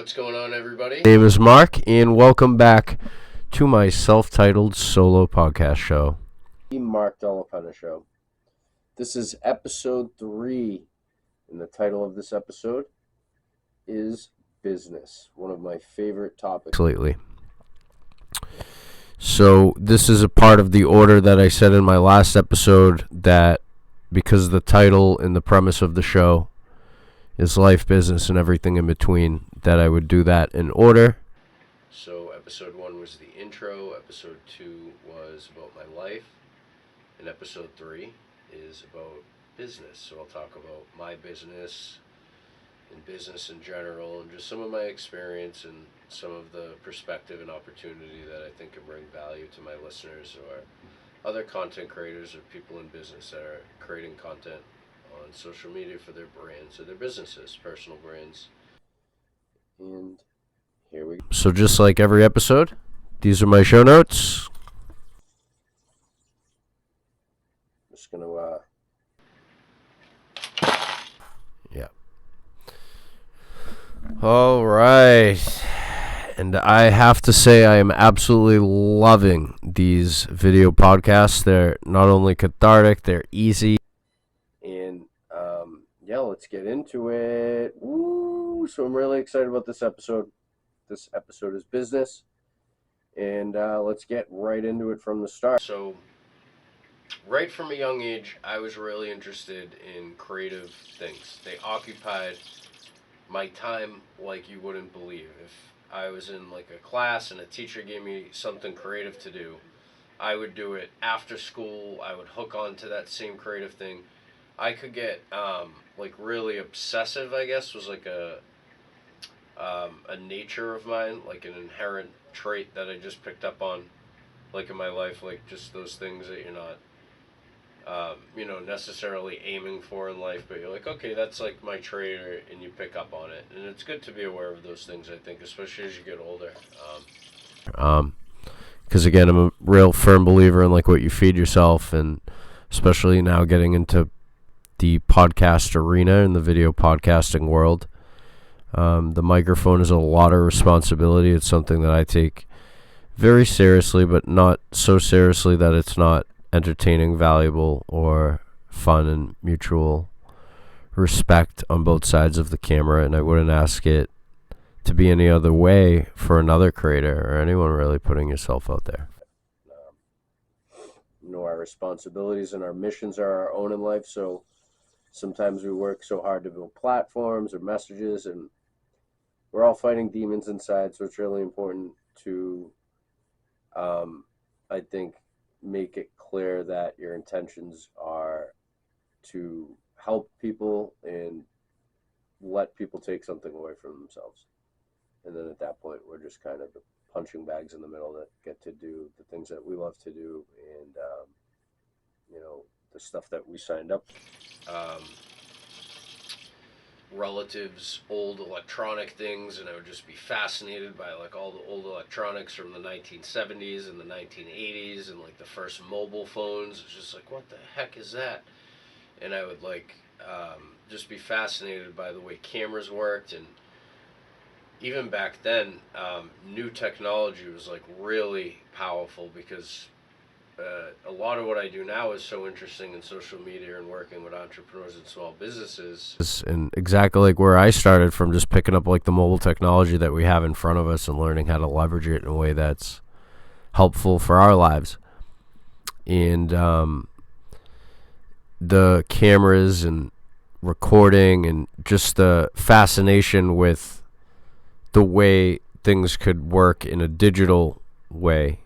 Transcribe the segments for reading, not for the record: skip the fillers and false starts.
What's going on, everybody? My name is Mark, and welcome back to my self-titled solo podcast show. The Mark DellaPenna Show. This is episode 3, and the title of this episode is Business, one of my favorite topics Lately. So this is a part of the order that I said in my last episode, that because the title and the premise of the show is life, business, and everything in between, that I would do that in order. So episode 1 was the intro, episode 2 was about my life, and episode 3 is about business. So I'll talk about my business and business in general, and just some of my experience and some of the perspective and opportunity that I think can bring value to my listeners or other content creators or people in business that are creating content on social media for their brands or their businesses, personal brands. And here we go. So just like every episode, these are my show notes. Just gonna Yeah. All right. And I have to say, I am absolutely loving these video podcasts. They're not only cathartic, they're easy. and yeah, let's get into it. Woo! So I'm really excited about this episode. This episode is business, and let's get right into it from the start. So, right from a young age, I was really interested in creative things. They occupied my time like you wouldn't believe. If I was in like a class and a teacher gave me something creative to do, I would do it after school. I would hook on to that same creative thing. I could get like really obsessive, I guess, was like a nature of mine, like an inherent trait that I just picked up on, like in my life, like just those things that you're not, necessarily aiming for in life, but you're like, okay, that's like my trait, and you pick up on it. And it's good to be aware of those things, I think, especially as you get older. Because again, I'm a real firm believer in like what you feed yourself, and especially now getting into the podcast arena in the video podcasting world. The microphone is a lot of responsibility. It's something that I take very seriously, but not so seriously that it's not entertaining, valuable, or fun and mutual respect on both sides of the camera. And I wouldn't ask it to be any other way for another creator or anyone really putting yourself out there. Our responsibilities and our missions are our own in life, so sometimes we work so hard to build platforms or messages, and we're all fighting demons inside, so it's really important to, I think, make it clear that your intentions are to help people and let people take something away from themselves. And then at that point, we're just kind of the punching bags in the middle that get to do the things that we love to do, and, the stuff that we signed up. Relatives' old electronic things, and I would just be fascinated by like all the old electronics from the 1970s and the 1980s, and like the first mobile phones. It's just like, what the heck is that? And I would like just be fascinated by the way cameras worked. And even back then, new technology was like really powerful, because a lot of what I do now is so interesting in social media and working with entrepreneurs and small businesses. And exactly like where I started from, just picking up like the mobile technology that we have in front of us and learning how to leverage it in a way that's helpful for our lives. And the cameras and recording and just the fascination with the way things could work in a digital way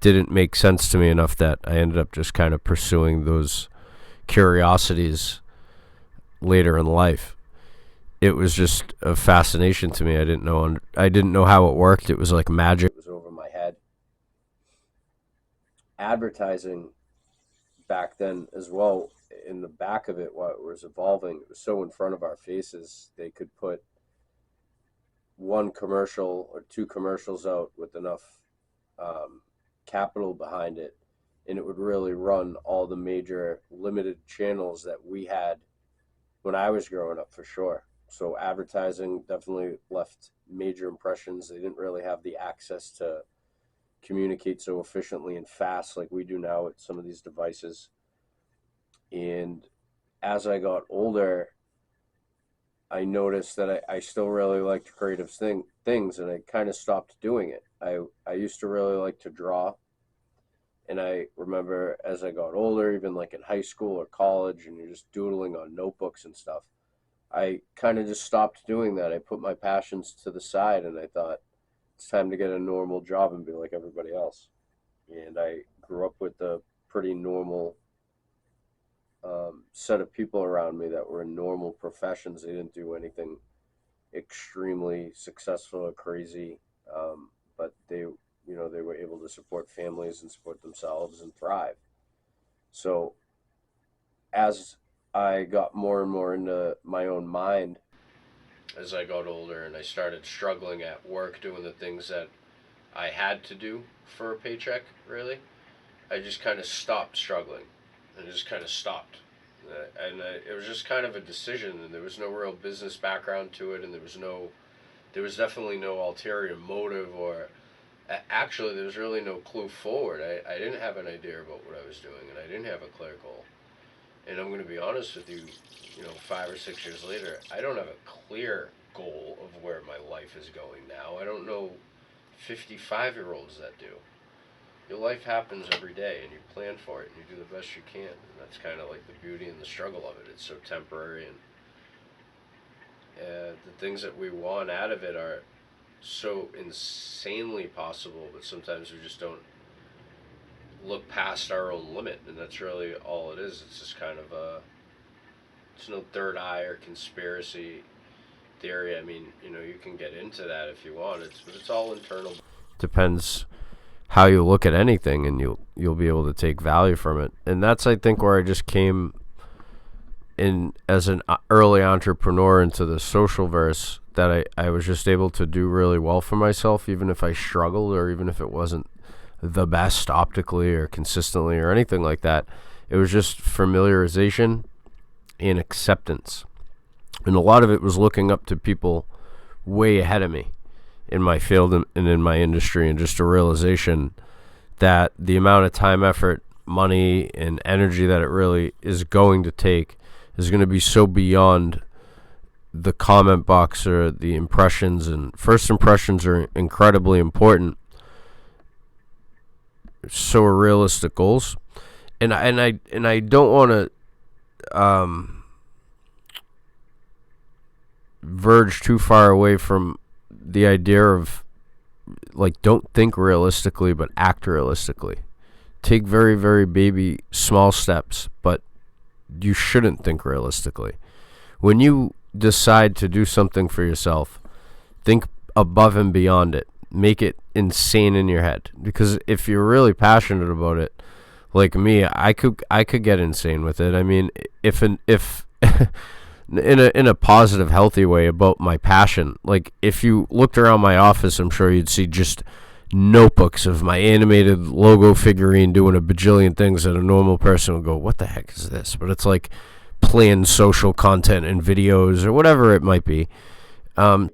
didn't make sense to me enough that I ended up just kind of pursuing those curiosities later in life. It was just a fascination to me. I didn't know how it worked. It was like magic. It was over my head. Advertising back then as well, in the back of it, while it was evolving, it was so in front of our faces. They could put one commercial or two commercials out with enough capital behind it, and it would really run all the major limited channels that we had when I was growing up, for sure. So advertising definitely left major impressions. They didn't really have the access to communicate so efficiently and fast like we do now with some of these devices. And as I got older, I noticed that I still really liked creative things, and I kind of stopped doing it. I used to really like to draw, and I remember as I got older, even like in high school or college, and you're just doodling on notebooks and stuff, I kind of just stopped doing that. I put my passions to the side, and I thought it's time to get a normal job and be like everybody else. And I grew up with a pretty normal set of people around me that were in normal professions. They didn't do anything extremely successful or crazy, but they were able to support families and support themselves and thrive. So as I got more and more into my own mind, as I got older and I started struggling at work doing the things that I had to do for a paycheck, really, I just kind of stopped struggling and just kind of stopped. It was just kind of a decision, and there was no real business background to it, and there was definitely no ulterior motive, or actually there was really no clue forward. I didn't have an idea about what I was doing, and I didn't have a clear goal. And I'm going to be honest with you, 5 or 6 years later, I don't have a clear goal of where my life is going now. I don't know 55-year-olds that do. Your life happens every day, and you plan for it, and you do the best you can. And that's kind of like the beauty and the struggle of it. It's so temporary, and the things that we want out of it are so insanely possible, but sometimes we just don't look past our own limit, and that's really all it is. It's just kind of it's no third eye or conspiracy theory. I mean, you can get into that if you want. But it's all internal. Depends how you look at anything, and you'll be able to take value from it. And that's, I think, where I just came in as an early entrepreneur into the social verse, that I was just able to do really well for myself, even if I struggled, or even if it wasn't the best optically or consistently or anything like that. It was just familiarization and acceptance. And a lot of it was looking up to people way ahead of me in my field and in my industry, and just a realization that the amount of time, effort, money, and energy that it really is going to take is going to be so beyond the comment box or the impressions. And first impressions are incredibly important. So are realistic goals. And I don't want to verge too far away from the idea of, like, don't think realistically, but act realistically. Take very, very baby small steps, but you shouldn't think realistically. When you decide to do something for yourself, think above and beyond it. Make it insane in your head, because if you're really passionate about it, like me, I could get insane with it. I mean, if in a positive, healthy way about my passion. Like, if you looked around my office, I'm sure you'd see just notebooks of my animated logo figurine doing a bajillion things that a normal person would go, what the heck is this? But it's like planned social content and videos or whatever it might be. So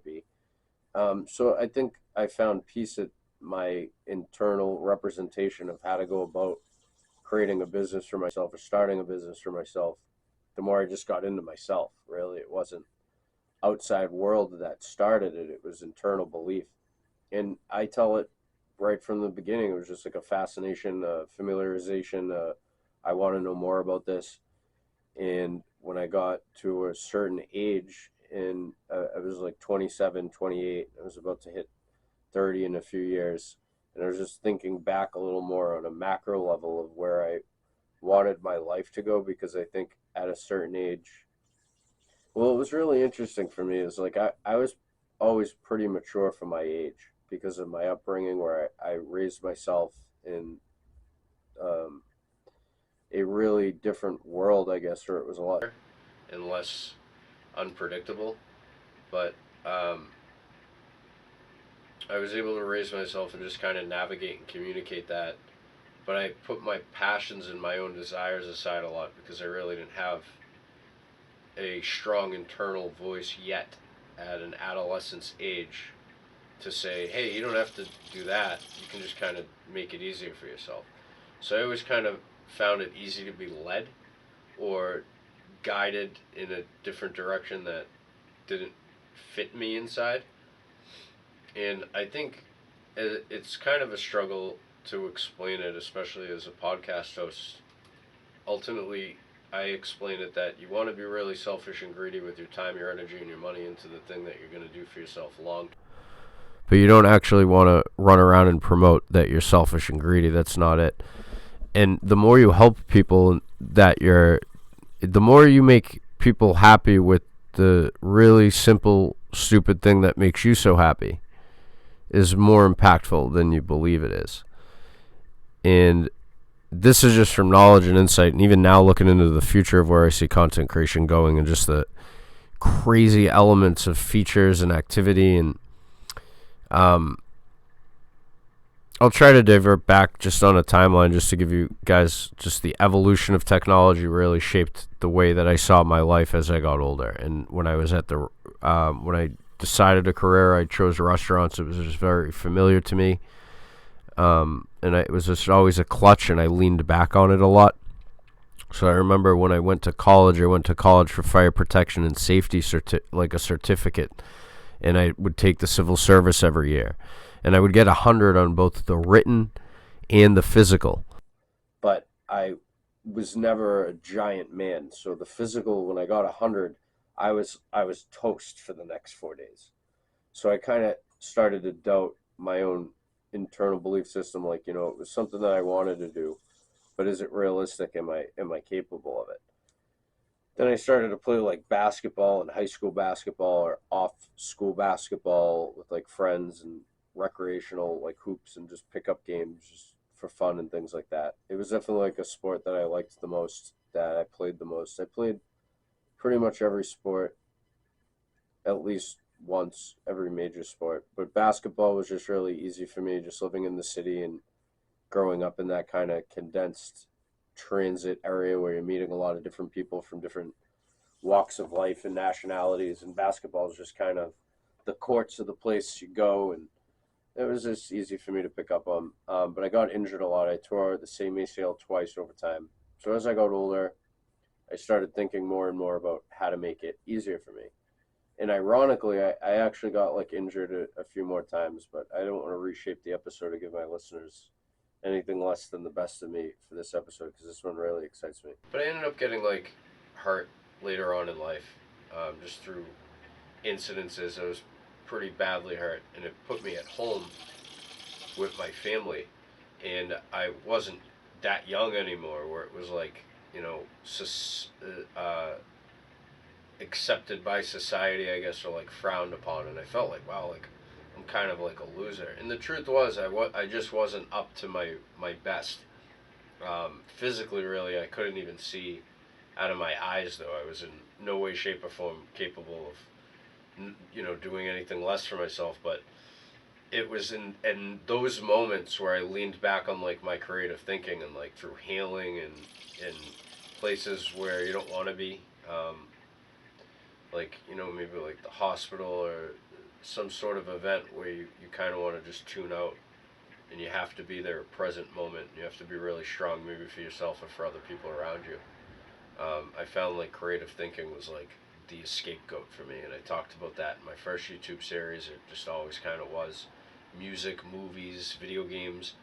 I think I found peace at my internal representation of how to go about creating a business for myself or starting a business for myself. The more I just got into myself, really. It wasn't outside world that started it. It was internal belief. And I tell it right from the beginning. It was just like a fascination, familiarization. I want to know more about this. And when I got to a certain age, and I was like 27, 28, I was about to hit 30 in a few years. And I was just thinking back a little more on a macro level of where I wanted my life to go, because I think at a certain age, well, it was really interesting for me. Is like I was always pretty mature for my age because of my upbringing, where I raised myself in a really different world, I guess, where it was a lot And less unpredictable. But I was able to raise myself and just kind of navigate and communicate that. But I put my passions and my own desires aside a lot, because I really didn't have a strong internal voice yet at an adolescence age to say, hey, you don't have to do that. You can just kind of make it easier for yourself. So I always kind of found it easy to be led or guided in a different direction that didn't fit me inside. And I think it's kind of a struggle to explain it, especially as a podcast host. Ultimately, I explain it that you want to be really selfish and greedy with your time, your energy, and your money into the thing that you're going to do for yourself long. But you don't actually want to run around and promote that you're selfish and greedy. That's not it. And the more you help people, the more you make people happy with the really simple, stupid thing that makes you so happy, is more impactful than you believe it is. And this is just from knowledge and insight, and even now looking into the future of where I see content creation going and just the crazy elements of features and activity. And I'll try to divert back just on a timeline just to give you guys just the evolution of technology really shaped the way that I saw my life as I got older. And when I was at when I decided a career, I chose restaurants. It was just very familiar to me. It was just always a clutch, and I leaned back on it a lot. So I remember when I went to college for fire protection and safety, like a certificate, and I would take the civil service every year. And I would get 100 on both the written and the physical. But I was never a giant man. So the physical, when I got 100, I was toast for the next 4 days. So I kind of started to doubt my own internal belief system. Like, it was something that I wanted to do, but is it realistic? Am I capable of it? Then I started to play like basketball and high school basketball or off school basketball with like friends and recreational like hoops and just pickup games just for fun and things like that. It was definitely like a sport that I liked the most, that I played the most. I played pretty much every sport at least once, every major sport. But basketball was just really easy for me, just living in the city and growing up in that kind of condensed transit area where you're meeting a lot of different people from different walks of life and nationalities. And basketball is just kind of the courts of the place you go, and it was just easy for me to pick up on. But I got injured a lot. I tore the same ACL twice over time. So as I got older, I started thinking more and more about how to make it easier for me. And ironically, I actually got like injured a few more times, but I don't want to reshape the episode to give my listeners anything less than the best of me for this episode, because this one really excites me. But I ended up getting like hurt later on in life, just through incidences. I was pretty badly hurt, and it put me at home with my family, and I wasn't that young anymore where it was like, accepted by society, I guess, or like frowned upon. And I felt like, wow, like I'm kind of like a loser. And the truth was, I just wasn't up to my best. Physically, really, I couldn't even see out of my eyes, though. I was in no way, shape, or form capable of, doing anything less for myself. But it was in those moments where I leaned back on like my creative thinking, and like through healing and in places where you don't want to be, like, maybe like the hospital or some sort of event where you kind of want to just tune out, and you have to be there present moment. You have to be really strong, maybe for yourself or for other people around you. I found like creative thinking was like the scapegoat for me, and I talked about that in my first YouTube series. It just always kind of was. Music, movies, video games.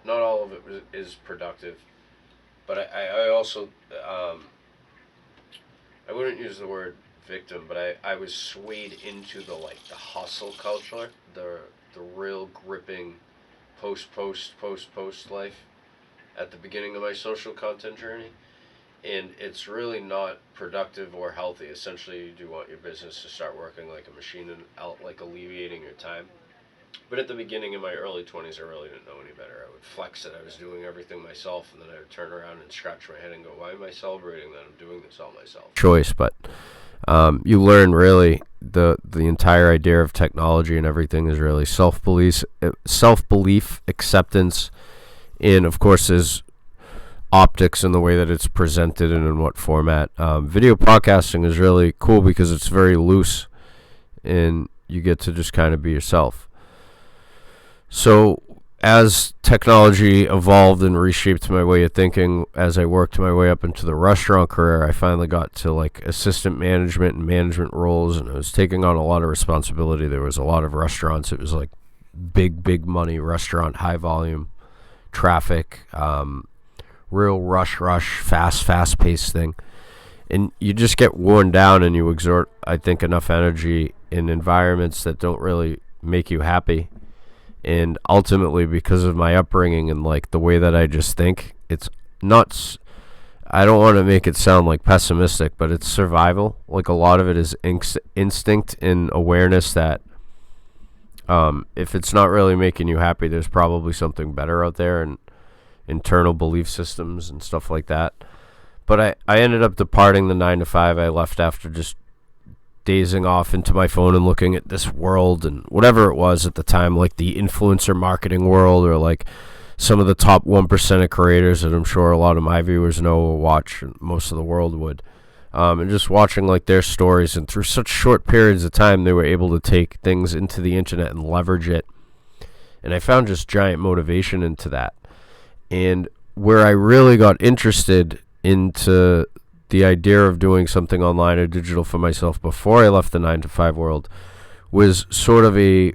Not all of it is productive, but I also, I wouldn't use the word victim, but I was swayed into the hustle culture, the real gripping post life at the beginning of my social content journey, and it's really not productive or healthy. Essentially, you do want your business to start working like a machine and like alleviating your time. But at the beginning, in my early 20s, I really didn't know any better. I would flex that I was doing everything myself, and then I would turn around and scratch my head and go, why am I celebrating that I'm doing this all myself? Choice, but you learn really the entire idea of technology and everything is really self-belief, acceptance, and of course there's optics and the way that it's presented and in what format. Video podcasting is really cool because it's very loose and you get to just kind of be yourself. So as technology evolved and reshaped my way of thinking, as I worked my way up into the restaurant career, I finally got to like assistant management and management roles, and I was taking on a lot of responsibility. There was a lot of restaurants. It was like big money restaurant, high volume, traffic, real rush, fast paced thing. And you just get worn down and you exert, I think, enough energy in environments that don't really make you happy. And ultimately, because of my upbringing and like the way that I just think, it's not, I don't want to make it sound like pessimistic, but it's survival. Like a lot of it is instinct and awareness that if it's not really making you happy, there's probably something better out there, and internal belief systems and stuff like that. But I ended up departing the 9 to 5. I left after just dazing off into my phone and looking at this world and whatever it was at the time, like the influencer marketing world, or like some of the top 1% of creators that I'm sure a lot of my viewers know or watch, and most of the world would. And just watching like their stories, and through such short periods of time, they were able to take things into the internet and leverage it. And I found just giant motivation into that. And where I really got interested into the idea of doing something online or digital for myself before I left the 9 to 5 world was sort of a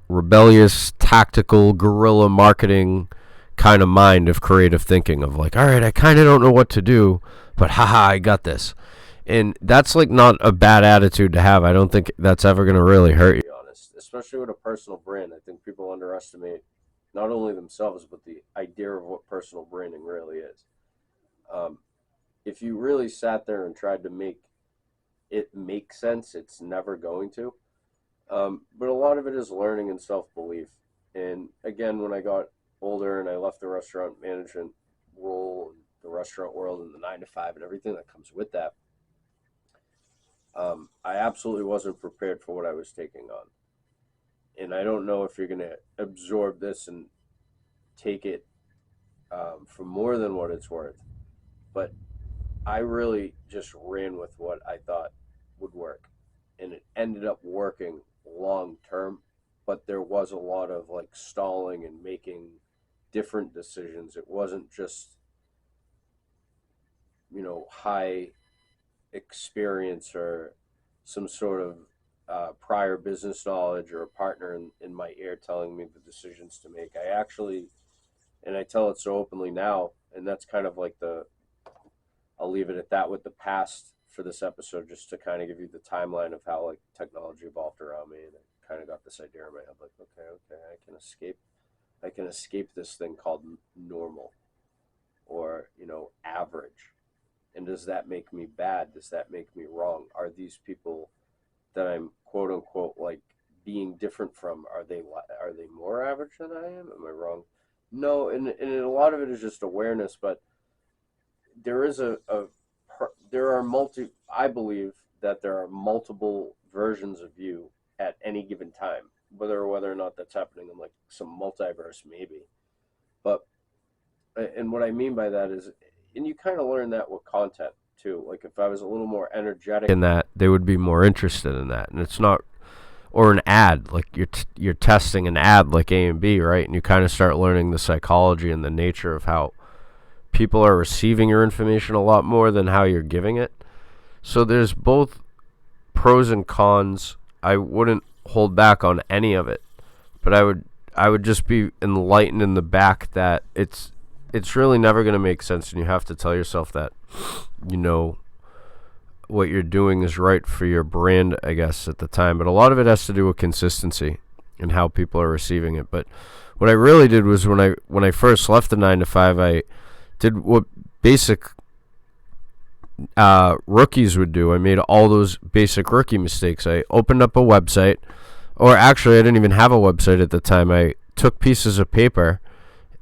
rebellious, tactical, guerrilla marketing kind of mind of creative thinking, of like, all right, I kind of don't know what to do, but haha, I got this. And that's like not a bad attitude to have. I don't think that's ever going to really hurt you. Honest, especially with a personal brand. I think people underestimate not only themselves, but the idea of what personal branding really is. If you really sat there and tried to make it make sense, it's never going to. But a lot of it is learning and self-belief. And again, when I got older and I left the restaurant management role and the restaurant world and the 9 to 5 and everything that comes with that, I absolutely wasn't prepared for what I was taking on. And I don't know if you're going to absorb this and take it for more than what it's worth. But I really just ran with what I thought would work. And it ended up working long term. But there was a lot of like stalling and making different decisions. It wasn't just, high experience or some sort of prior business knowledge or a partner in my ear telling me the decisions to make. I actually, and I tell it so openly now, and that's kind of like I'll leave it at that with the past for this episode, just to kind of give you the timeline of how like technology evolved around me. And I kind of got this idea in my head, like, okay, I can escape this thing called normal or, average. And does that make me bad? Does that make me wrong? Are these people that I'm quote unquote like being different from, are they more average than I am? Am I wrong? No, and a lot of it is just awareness, but there is I believe that there are multiple versions of you at any given time, whether or not that's happening in like some multiverse maybe. But, and what I mean by that is, and you kind of learn that with content too. Like if I was a little more energetic in that, they would be more interested in that. And it's not, or an ad, like you're testing an ad like A and B, right? And you kind of start learning the psychology and the nature of how people are receiving your information a lot more than how you're giving it. So there's both pros and cons. I wouldn't hold back on any of it, but I would just be enlightened in the back that it's really never going to make sense, and you have to tell yourself that what you're doing is right for your brand, I guess, at the time. But a lot of it has to do with consistency and how people are receiving it. But what I really did was when I first left the 9 to 5, I did what basic rookies would do. I made all those basic rookie mistakes. I opened up a website, or actually I didn't even have a website at the time. I took pieces of paper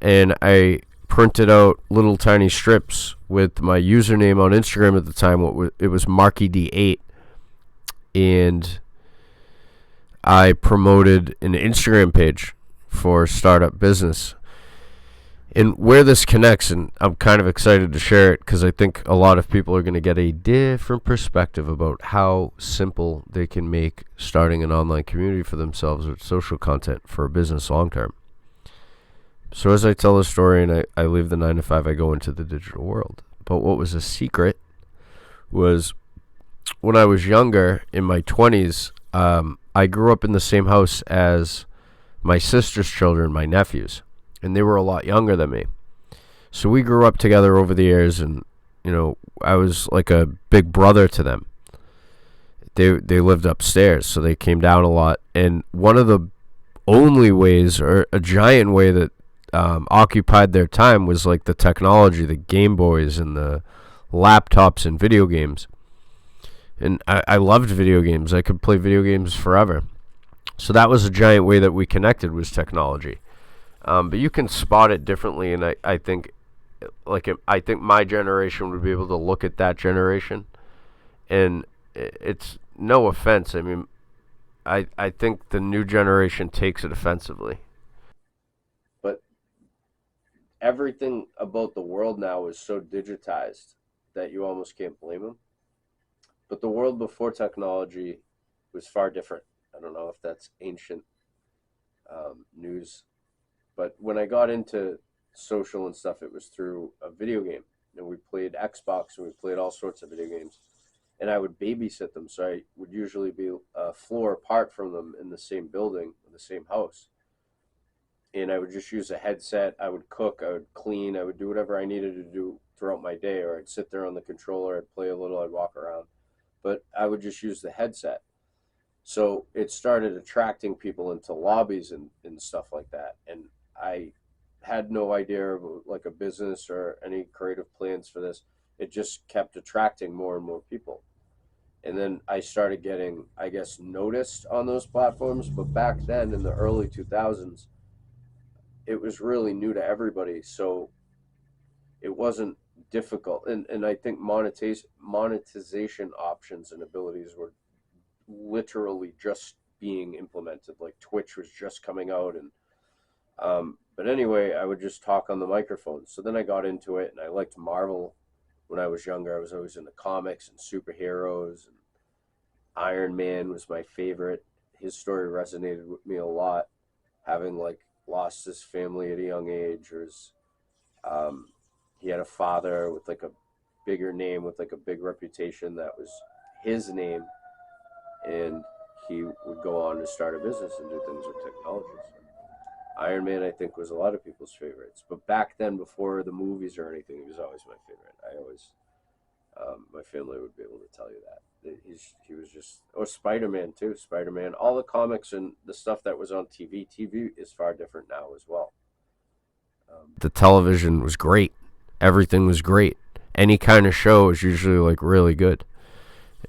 and I printed out little tiny strips with my username on Instagram at the time. It was MarkyD8, and I promoted an Instagram page for startup business. And where this connects, and I'm kind of excited to share it because I think a lot of people are going to get a different perspective about how simple they can make starting an online community for themselves with social content for a business long term. So as I tell the story and I leave the 9 to 5, I go into the digital world. But what was a secret was when I was younger, in my 20s, I grew up in the same house as my sister's children, my nephews. And they were a lot younger than me. So we grew up together over the years, and, you know, I was like a big brother to them. They lived upstairs, so they came down a lot. And one of the only ways, or a giant way that occupied their time was like the technology, the Game Boys and the laptops and video games. And I loved video games. I could play video games forever. So that was a giant way that we connected, was technology. But you can spot it differently, and I think my generation would be able to look at that generation, and it's no offense. I mean, I think the new generation takes it offensively. But everything about the world now is so digitized that you almost can't blame them. But the world before technology was far different. I don't know if that's ancient news. But when I got into social and stuff, it was through a video game. And we played Xbox, and we played all sorts of video games. And I would babysit them, so I would usually be a floor apart from them in the same building, in the same house. And I would just use a headset. I would cook, I would clean, I would do whatever I needed to do throughout my day. Or I'd sit there on the controller, I'd play a little, I'd walk around. But I would just use the headset. So it started attracting people into lobbies and stuff like that. And I had no idea of like a business or any creative plans for this. It just kept attracting more and more people. And then I started getting, I guess, noticed on those platforms. But back then in the early 2000s, it was really new to everybody. So it wasn't difficult. And I think monetization options and abilities were literally just being implemented. Like Twitch was just coming out, and but anyway, I would just talk on the microphone. So then I got into it, and I liked Marvel when I was younger. I was always into comics and superheroes, and Iron Man was my favorite. His story resonated with me a lot, having like lost his family at a young age, or he had a father with like a bigger name, with like a big reputation that was his name, and he would go on to start a business and do things with technology. So Iron Man, I think, was a lot of people's favorites. But back then, before the movies or anything, he was always my favorite. I always, my family would be able to tell you that. He was just, or Spider-Man too. Spider-Man, all the comics and the stuff that was on TV. TV is far different now as well. The television was great. Everything was great. Any kind of show is usually like really good.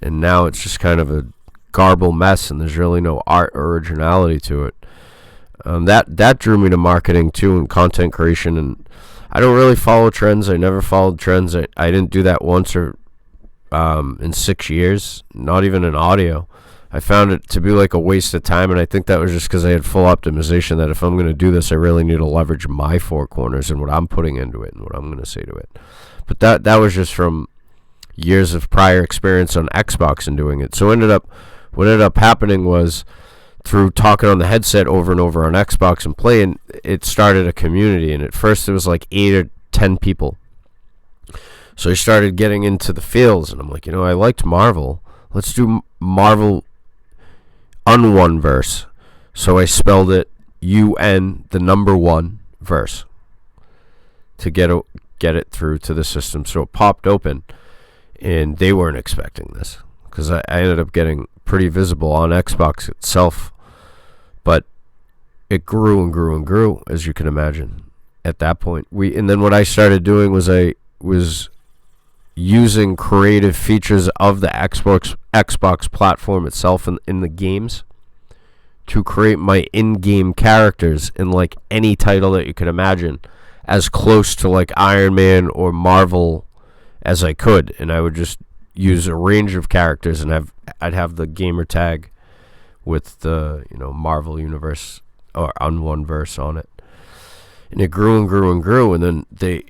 And now it's just kind of a garble mess, and there's really no art or originality to it. That drew me to marketing too, and content creation. And I don't really follow trends. I never followed trends. I didn't do that once or in 6 years, not even in audio. I found it to be like a waste of time, and I think that was just because I had full optimization that if I'm going to do this, I really need to leverage my four corners and what I'm putting into it and what I'm going to say to it. But that was just from years of prior experience on Xbox and doing it. So what ended up happening was, through talking on the headset over and over on Xbox and playing, it started a community. And at first it was like 8 or 10 people. So I started getting into the fields, and I'm like, I liked Marvel. Let's do Marvel UN verse. So I spelled it UN, the number 1 verse, to get it through to the system. So it popped open, and they weren't expecting this, because I ended up getting pretty visible on Xbox itself. But it grew and grew and grew, as you can imagine. At that point, and then what I started doing was I was using creative features of the Xbox platform itself in the games to create my in-game characters in like any title that you could imagine, as close to like Iron Man or Marvel as I could. And I would just use a range of characters, and I'd have the gamer tag with the Marvel Universe or UN verse on it. And it grew and grew and grew, and then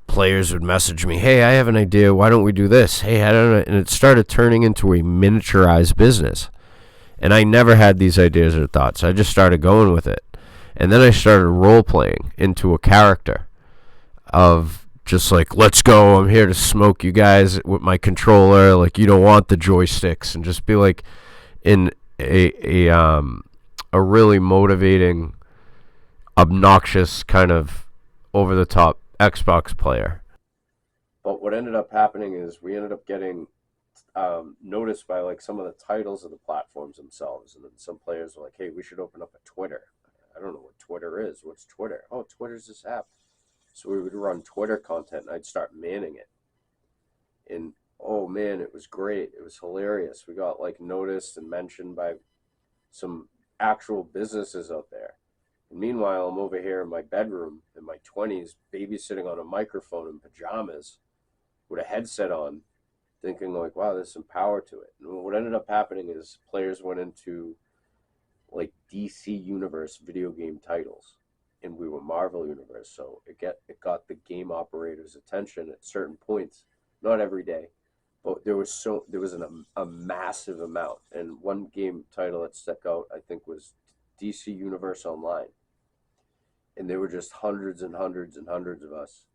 players would message me, hey, I have an idea, why don't we do this? Hey, I don't know. And it started turning into a miniaturized business. And I never had these ideas or thoughts. I just started going with it. And then I started role-playing into a character of just like, let's go, I'm here to smoke you guys with my controller, like you don't want the joysticks, and just be like in a really motivating, obnoxious kind of over-the-top Xbox player. But what ended up happening is we ended up getting noticed by like some of the titles of the platforms themselves, and then some players were like, hey, we should open up a Twitter. I don't know what Twitter is. What's Twitter? Oh, Twitter's this app. So we would run Twitter content, and I'd start manning it. And oh man, it was great. It was hilarious. We got like noticed and mentioned by some actual businesses out there. And meanwhile, I'm over here in my bedroom in my 20s, babysitting on a microphone in pajamas with a headset on, thinking like, wow, there's some power to it. And what ended up happening is players went into like DC Universe video game titles, and we were Marvel Universe. So it got the game operators' attention at certain points, not every day, but there was a massive amount. And one game title that stuck out, I think, was DC Universe Online, and there were just hundreds and hundreds and hundreds of us,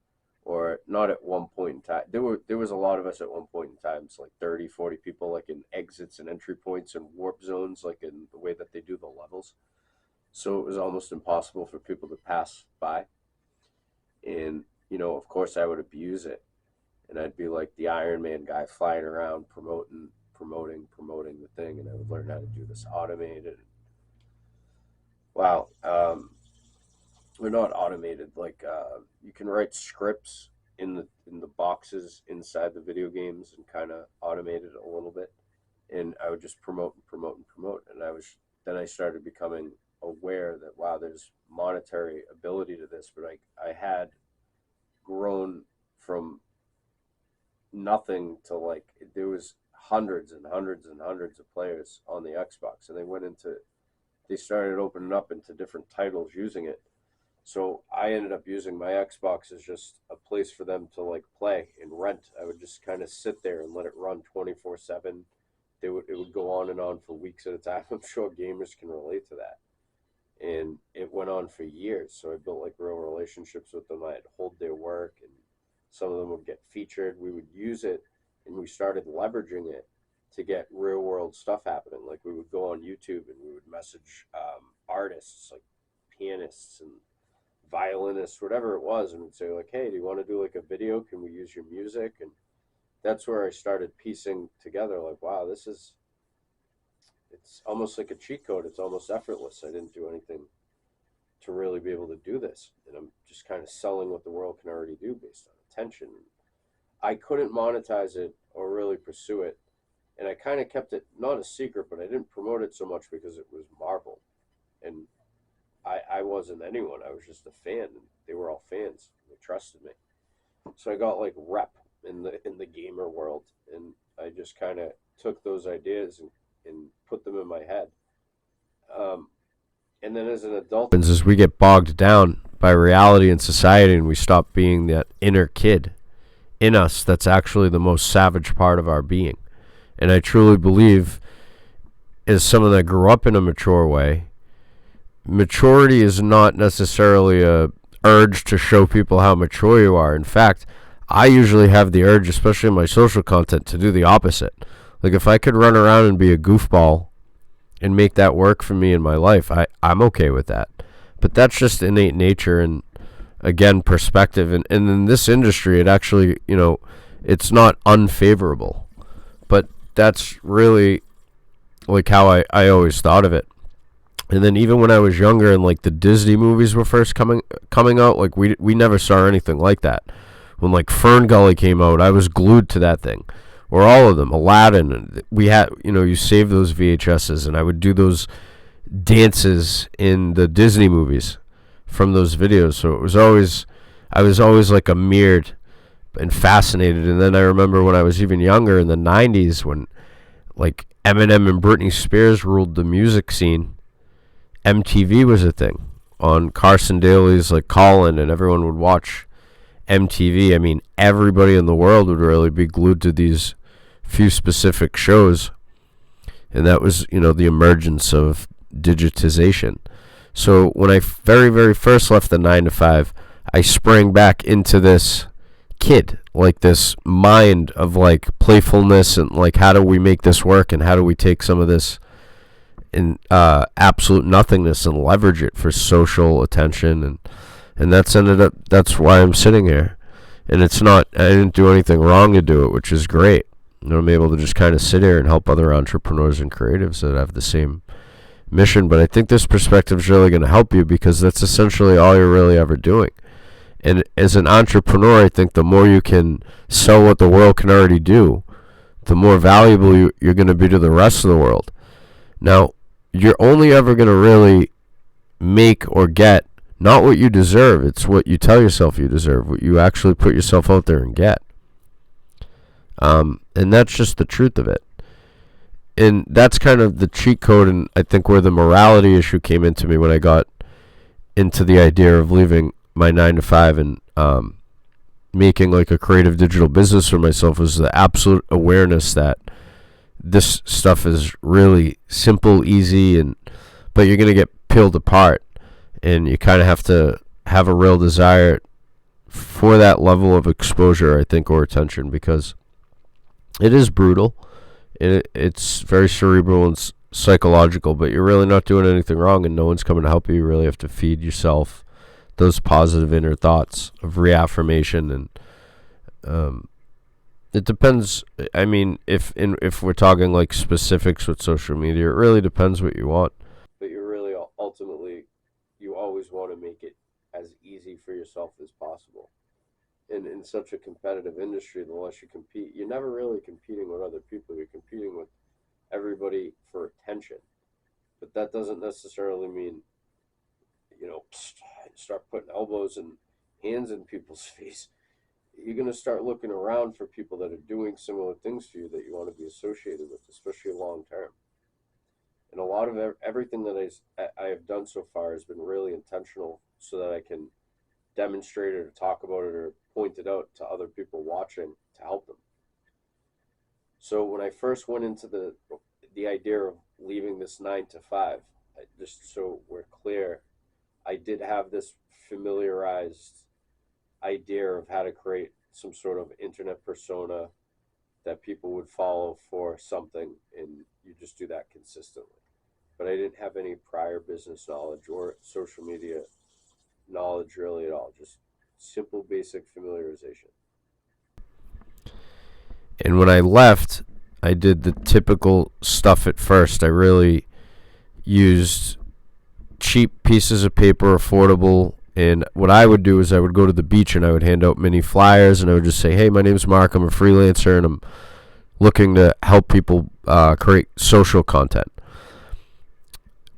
or not at one point in time. There was a lot of us at one point in time. It's like 30, 40 people, like in exits and entry points and warp zones, like in the way that they do the levels. So it was almost impossible for people to pass by. And, of course I would abuse it. And I'd be like the Iron Man guy flying around promoting the thing. And I would learn how to do this automated. Wow. We're not automated. Like you can write scripts in the boxes inside the video games and kind of automate it a little bit. And I would just promote. And then I started becoming aware that, wow, there's monetary ability to this. But I had grown from nothing to like, there was hundreds and hundreds and hundreds of players on the Xbox, and they started opening up into different titles using it. So I ended up using my Xbox as just a place for them to like play and rent. I would just kind of sit there and let it run 24/7. It would go on and on for weeks at a time. I'm sure gamers can relate to that. And it went on for years. So I built like real relationships with them. I'd hold their work, and some of them would get featured. We would use it, and we started leveraging it to get real world stuff happening. Like we would go on YouTube and we would message artists, like pianists and violinists, whatever it was, and we'd say like, hey, do you want to do like a video? Can we use your music? And that's where I started piecing together like, wow, it's almost like a cheat code. It's almost effortless. I didn't do anything to really be able to do this, and I'm just kind of selling what the world can already do based on attention. I couldn't monetize it or really pursue it, and I kind of kept it not a secret, but I didn't promote it so much because it was Marvel, and I wasn't anyone. I was just a fan, and they were all fans. They trusted me. So I got like rep in the gamer world, and I just kind of took those ideas and put them in my head. And then as an adult, as we get bogged down by reality and society, and we stop being that inner kid in us that's actually the most savage part of our being. And I truly believe, as someone that grew up in a mature way, maturity is not necessarily a urge to show people how mature you are. In fact, I usually have the urge, especially in my social content, to do the opposite. Like if I could run around and be a goofball and make that work for me in my life, I'm okay with that. But that's just innate nature and, again, perspective. And in this industry, it actually, it's not unfavorable. But that's really like how I always thought of it. And then even when I was younger and like the Disney movies were first coming out, like we never saw anything like that. When like Fern Gully came out, I was glued to that thing. Or all of them, Aladdin. We had, you save those VHSs, and I would do those dances in the Disney movies from those videos. So I was always like mirrored and fascinated. And then I remember when I was even younger in the 90s, when like Eminem and Britney Spears ruled the music scene, MTV was a thing. on Carson Daly's like Colin, and everyone would watch MTV. I mean, everybody in the world would really be glued to these few specific shows, and that was, the emergence of digitization. So when I very, very first left the 9 to 5, I sprang back into this kid, like this mind of like playfulness and like, how do we make this work, and how do we take some of this in absolute nothingness and leverage it for social attention, and that's why I'm sitting here. And it's not, I didn't do anything wrong to do it, which is great. I'm able to just kind of sit here and help other entrepreneurs and creatives that have the same mission. But I think this perspective is really going to help you, because that's essentially all you're really ever doing. And as an entrepreneur, I think the more you can sell what the world can already do, the more valuable you're going to be to the rest of the world. Now, you're only ever going to really make or get not what you deserve. It's what you tell yourself you deserve, what you actually put yourself out there and get. And that's just the truth of it. And that's kind of the cheat code, and I think where the morality issue came into me when I got into the idea of leaving my 9 to 5 and making like a creative digital business for myself, was the absolute awareness that this stuff is really simple, easy, but you're going to get peeled apart, and you kind of have to have a real desire for that level of exposure, I think, or attention, because it is brutal. It's very cerebral and psychological, but you're really not doing anything wrong, and no one's coming to help you. You really have to feed yourself those positive inner thoughts of reaffirmation, and it depends. I mean, if we're talking like specifics with social media, it really depends what you want. But you really ultimately, you always want to make it as easy for yourself as possible. And in such a competitive industry, the less you compete, you're never really competing with other people. You're competing with everybody for attention. But that doesn't necessarily mean, start putting elbows and hands in people's face. You're going to start looking around for people that are doing similar things to you that you want to be associated with, especially long term. And a lot of everything that I have done so far has been really intentional, so that I can demonstrate it or talk about it or point it out to other people watching to help them. So when I first went into the idea of leaving this 9 to 5, just so we're clear, I did have this familiarized idea of how to create some sort of internet persona that people would follow for something, and you just do that consistently. But I didn't have any prior business knowledge or social media knowledge really at all, just simple basic familiarization. And when I left, I did the typical stuff at first. I really used cheap pieces of paper, affordable, and what I would do is I would go to the beach and I would hand out mini flyers, and I would just say, hey, my name's Mark, I'm a freelancer, and I'm looking to help people create social content.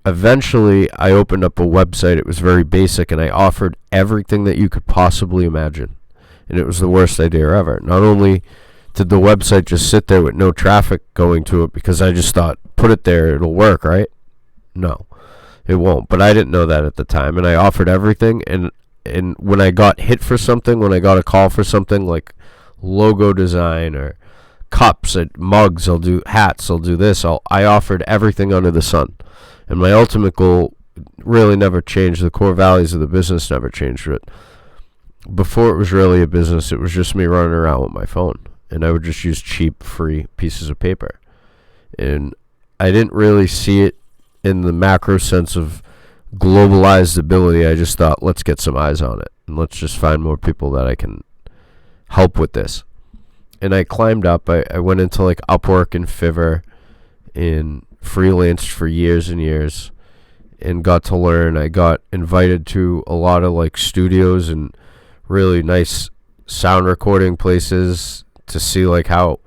Eventually, I opened up a website. It was very basic, and I offered everything that you could possibly imagine. And it was the worst idea ever. Not only did the website just sit there with no traffic going to it, because I just thought, put it there, it'll work, right? No, it won't. But I didn't know that at the time, and I offered everything. And when I got hit for something, when I got a call for something like logo design or cups and mugs, I'll do hats, I'll do this, I offered everything under the sun. And my ultimate goal really never changed. The core values of the business never changed. But before it was really a business, it was just me running around with my phone. And I would just use cheap, free pieces of paper. And I didn't really see it in the macro sense of globalized ability. I just thought, let's get some eyes on it. And let's just find more people that I can help with this. And I climbed up. I went into like Upwork and Fiverr and freelanced for years and years and got to learn. I got invited to a lot of like studios and really nice sound recording places to see like how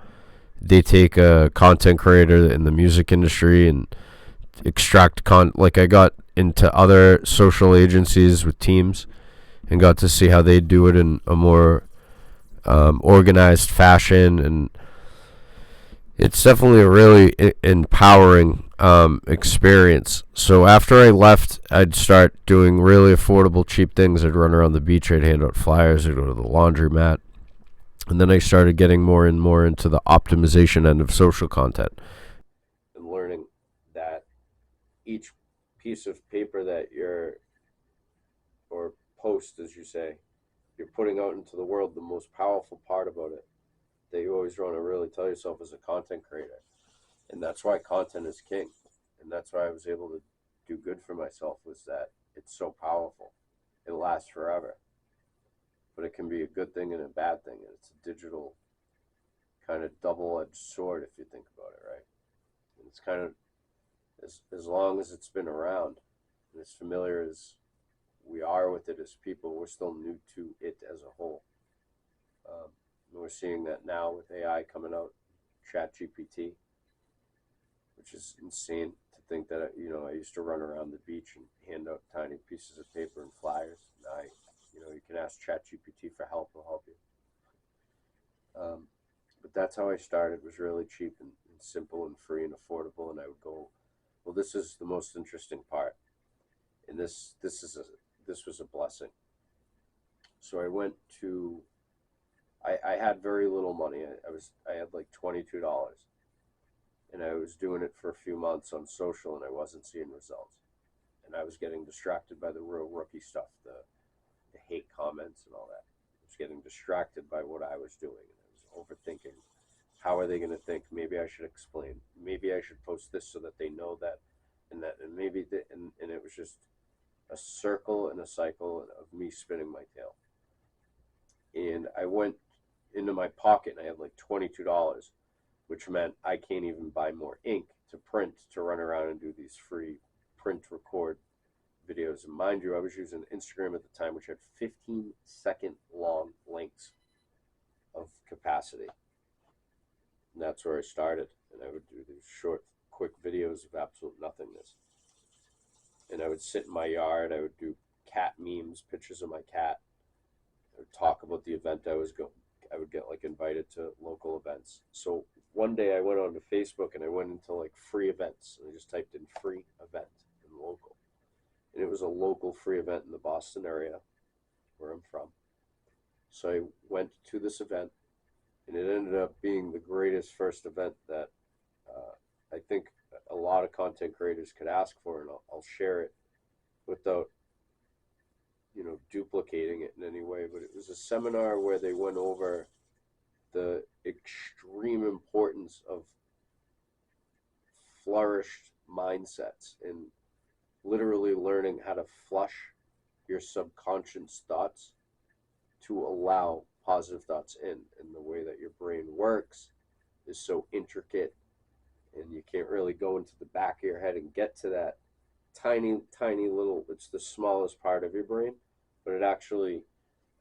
they take a content creator in the music industry and extract like I got into other social agencies with teams and got to see how they do it in a more organized fashion, and it's definitely a really empowering experience. So after I left I'd start doing really affordable, cheap things. I'd run around the beach, I'd hand out flyers, I'd go to the laundromat. And then I started getting more and more into the optimization end of social content. And learning that each piece of paper that or post, as you say, you're putting out into the world, the most powerful part about it that you always want to really tell yourself as a content creator. And that's why content is king. And that's why I was able to do good for myself, was that it's so powerful. It lasts forever. But it can be a good thing and a bad thing. And it's a digital kind of double-edged sword if you think about it, right? And it's kind of, as long as it's been around and as familiar as we are with it as people, we're still new to it as a whole. And we're seeing that now with AI coming out, ChatGPT, which is insane to think that, I used to run around the beach and hand out tiny pieces of paper and flyers. Now, you can ask ChatGPT for help, it'll help you. But that's how I started, was really cheap and simple and free and affordable. And I would go, well, this is the most interesting part. And this was a blessing. So I went to, I had very little money. I had like $22, and I was doing it for a few months on social, and I wasn't seeing results. And I was getting distracted by the real rookie stuff, the hate comments and all that. I was getting distracted by what I was doing. And I was overthinking, how are they going to think? Maybe I should explain. Maybe I should post this so that they know that, and maybe, and it was just a circle and a cycle of me spinning my tail. And I went into my pocket and I had like $22, which meant I can't even buy more ink to print, to run around and do these free print record videos. And mind you, I was using Instagram at the time, which had 15-second long links of capacity. And that's where I started. And I would do these short, quick videos of absolute nothingness. And I would sit in my yard. I would do cat memes, pictures of my cat. I would talk about the event I was going. I would get like invited to local events. So one day I went onto Facebook and I went into like free events, and I just typed in free event and local. And it was a local free event in the Boston area where I'm from. So I went to this event, and it ended up being the greatest first event that I think a lot of content creators could ask for, and I'll share it without duplicating it in any way. But it was a seminar where they went over the extreme importance of flourished mindsets and literally learning how to flush your subconscious thoughts to allow positive thoughts in. And the way that your brain works is so intricate, and you can't really go into the back of your head and get to that tiny little, it's the smallest part of your brain, but it actually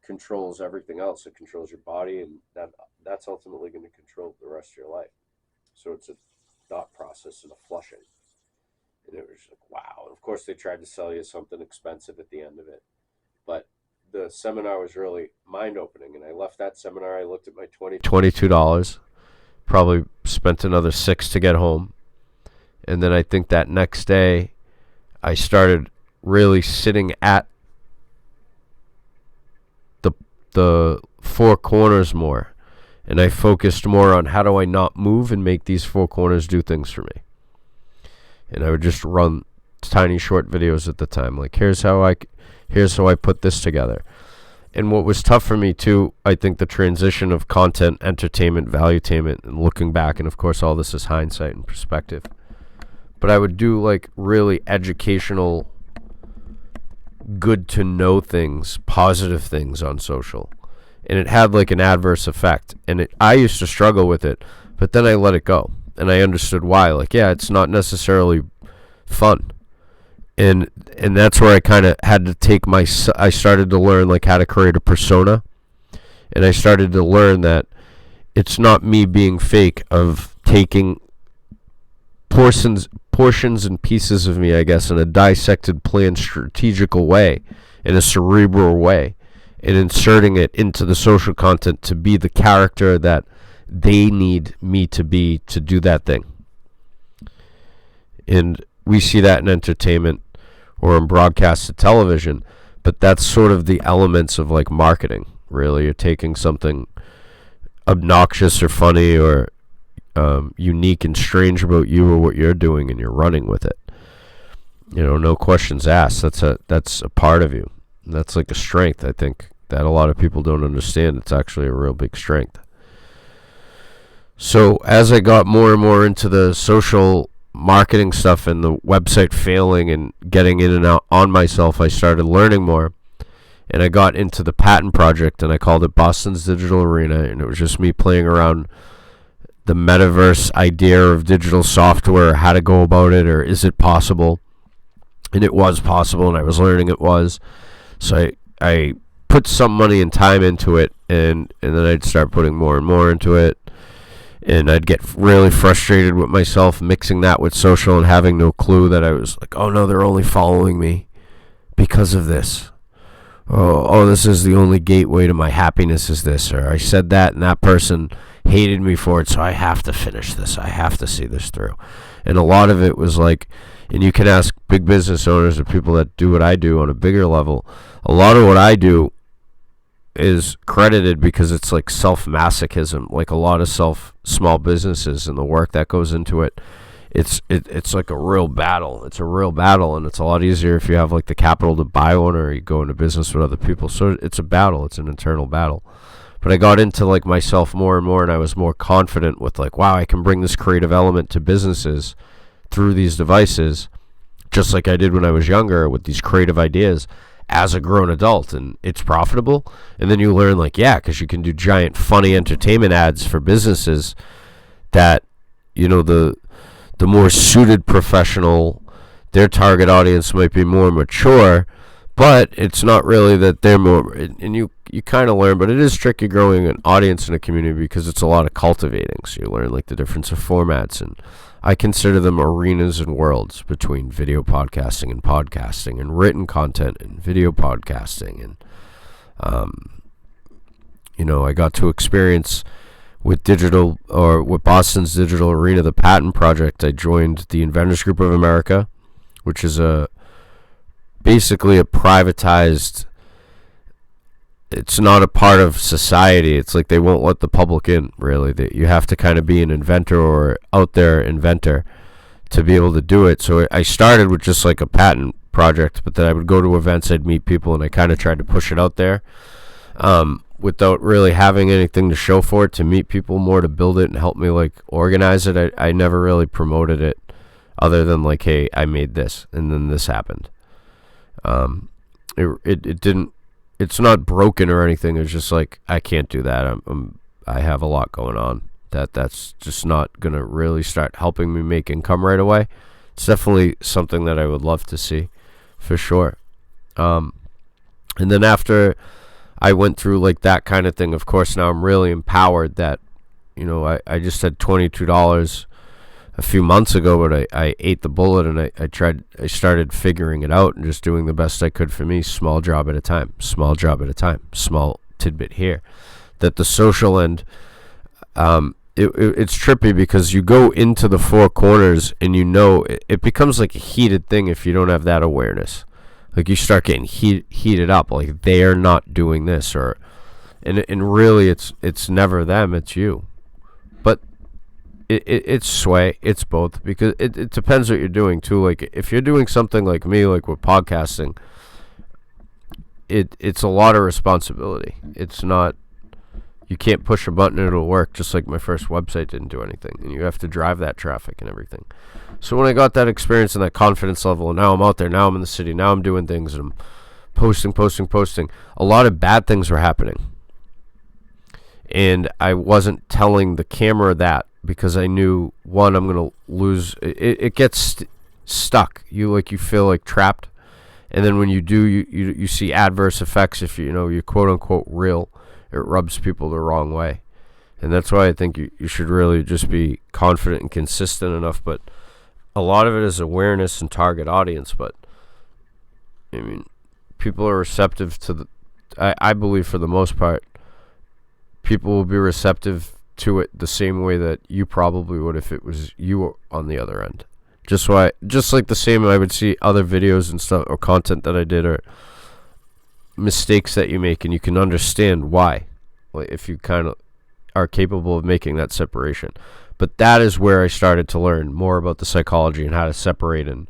controls everything else. It controls your body, and that's ultimately going to control the rest of your life. So it's a thought process and a flushing. And it was like, wow. And of course, they tried to sell you something expensive at the end of it. But the seminar was really mind-opening. And I left that seminar. I looked at my $22. Probably spent another $6 to get home. And then I think that next day, I started really sitting at the four corners more, and I focused more on how do I not move and make these four corners do things for me. And I would just run tiny short videos at the time, like here's how I put this together. And what was tough for me too, I think the transition of content, entertainment, valuetainment, and looking back, and of course all this is hindsight and perspective, but I would do like really educational, good to know things, positive things on social, and it had like an adverse effect, and I used to struggle with it, but then I let it go, and I understood why. Like, yeah, it's not necessarily fun, and that's where I kind of had to take I started to learn like how to create a persona, and I started to learn that it's not me being fake, of taking portions and pieces of me, I guess, in a dissected, planned, strategical way, in a cerebral way, and inserting it into the social content to be the character that they need me to be to do that thing. And we see that in entertainment, or in broadcasted television. But that's sort of the elements of like marketing, really. You're taking something obnoxious or funny or unique and strange about you or what you're doing, and you're running with it. No questions asked. That's a part of you. And that's like a strength, I think, that a lot of people don't understand. It's actually a real big strength. So as I got more and more into the social marketing stuff and the website failing and getting in and out on myself, I started learning more. And I got into the patent project, and I called it Boston's Digital Arena, and it was just me playing around the metaverse idea of digital software, how to go about it, or is it possible? And it was possible, and I was learning it was. So I put some money and time into it, and then I'd start putting more and more into it. And I'd get really frustrated with myself mixing that with social and having no clue that I was like, oh no, they're only following me because of this. Oh, this is the only gateway to my happiness is this. Or I said that and that person hated me for it, so I have to finish this. I have to see this through. And a lot of it was like, and you can ask big business owners or people that do what I do on a bigger level, a lot of what I do is credited because it's like self-masochism, like a lot of small businesses and the work that goes into it. It's like a real battle. It's a real battle, and it's a lot easier if you have like the capital to buy one or you go into business with other people. So it's a battle. It's an internal battle. But I got into like myself more and more, and I was more confident with like, wow, I can bring this creative element to businesses through these devices, just like I did when I was younger with these creative ideas as a grown adult, and it's profitable. And then you learn like, yeah, because you can do giant funny entertainment ads for businesses that, the more suited professional, their target audience might be more mature, but it's not really that they're more, and you kind of learn, but it is tricky growing an audience in a community because it's a lot of cultivating. So you learn like the difference of formats, and I consider them arenas and worlds between video podcasting and written content and video podcasting. And, I got to experience with Boston's Digital Arena, the patent project. I joined the Inventors Group of America, which is basically a privatized, it's not a part of society. It's like they won't let the public in, really. You have to kind of be an inventor or out there inventor to be able to do it. So I started with just like a patent project, but then I would go to events, I'd meet people, and I kind of tried to push it out there without really having anything to show for it, to meet people more, to build it and help me like organize it. I never really promoted it other than like, hey, I made this and then this happened. It didn't, it's not broken or anything. It's just like, I can't do that. I have a lot going on that's just not going to really start helping me make income right away. It's definitely something that I would love to see for sure. And then after I went through like that kind of thing, of course, now I'm really empowered that, I just had $22 a few months ago, but I ate the bullet, and I started figuring it out and just doing the best I could for me, small job at a time, small tidbit here. That the social end, it's trippy because you go into the four corners and it becomes like a heated thing if you don't have that awareness. Like you start getting heated up, like they're not doing this, and really it's never them, it's you. But it's sway, it's both, because it depends what you're doing too. Like if you're doing something like me, like with podcasting, it's a lot of responsibility. It's not, you can't push a button and it'll work, just like my first website didn't do anything, and you have to drive that traffic and everything. So when I got that experience and that confidence level, and now I'm out there, now I'm in the city, now I'm doing things, and I'm posting, a lot of bad things were happening. And I wasn't telling the camera that because I knew, one, I'm going to lose. It gets stuck. You feel like trapped. And then when you do, you see adverse effects. If you're quote unquote real, it rubs people the wrong way. And that's why I think you should really just be confident and consistent enough. But a lot of it is awareness and target audience. But I mean, people are receptive to I believe for the most part, people will be receptive to it the same way that you probably would if it was you on the other end. Just like the same, I would see other videos and stuff or content that I did or mistakes that you make, and you can understand why, like if you kind of are capable of making that separation. But that is where I started to learn more about the psychology and how to separate. And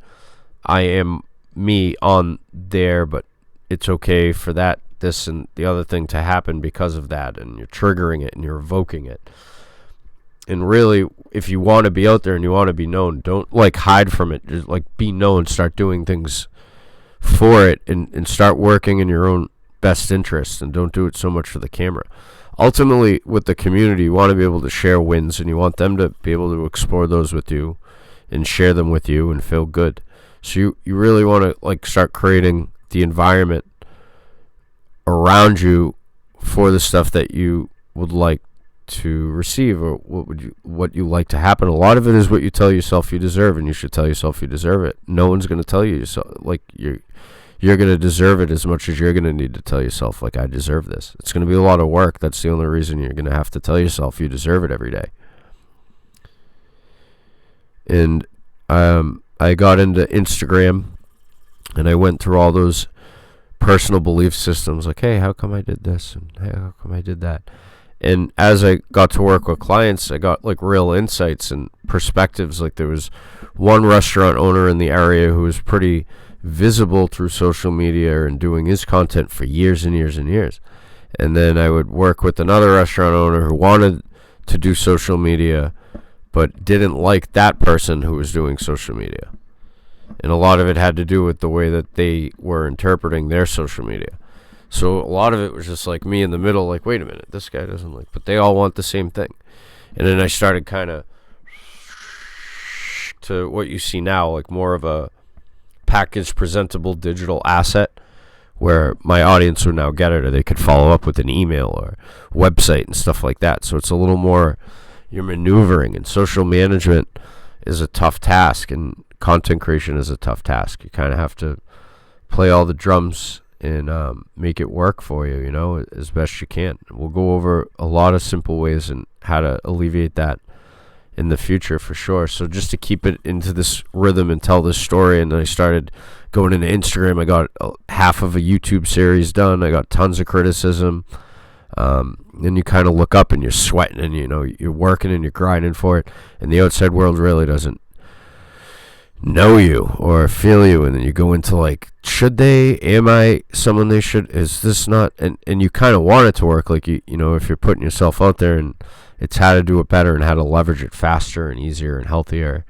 I am me on there, but it's okay for that, this, and the other thing to happen because of that. And you're triggering it and you're evoking it. And really, if you want to be out there and you want to be known, don't like hide from it. Just like be known, start doing things for it, and start working in your own best interest, and don't do it so much for the camera. Ultimately, with the community, you want to be able to share wins, and you want them to be able to explore those with you and share them with you and feel good. So you really want to like start creating the environment around you for the stuff that you would like to receive, or what you like to happen. A lot of it is what you tell yourself you deserve, and you should tell yourself you deserve it. No one's going to tell you like you're going to deserve it as much as you're going to need to tell yourself, like, I deserve this. It's going to be a lot of work. That's the only reason you're going to have to tell yourself you deserve it every day. And I got into Instagram, and I went through all those personal belief systems, like, hey, how come I did this? And hey, how come I did that? And as I got to work with clients, I got like real insights and perspectives. Like there was one restaurant owner in the area who was pretty visible through social media and doing his content for years and years and years. And then I would work with another restaurant owner who wanted to do social media but didn't like that person who was doing social media. And a lot of it had to do with the way that they were interpreting their social media. So a lot of it was just like me in the middle, like, wait a minute, this guy doesn't like, but they all want the same thing. And then I started kind of to what you see now, like more of a packaged, presentable digital asset where my audience would now get it, or they could follow up with an email or website and stuff like that. So it's a little more, you're maneuvering, and social management is a tough task, and content creation is a tough task. You kind of have to play all the drums and make it work for you, as best you can. We'll go over a lot of simple ways and how to alleviate that in the future for sure. So just to keep it into this rhythm and tell this story, and then I started going into Instagram. I got half of a YouTube series done. I got tons of criticism. Then you kind of look up and you're sweating, and you're working and you're grinding for it, and the outside world really doesn't know you or feel you. And then you go into like, should they, am I someone they should, is this not, and you kind of want it to work, like if you're putting yourself out there, and it's how to do it better and how to leverage it faster and easier and healthier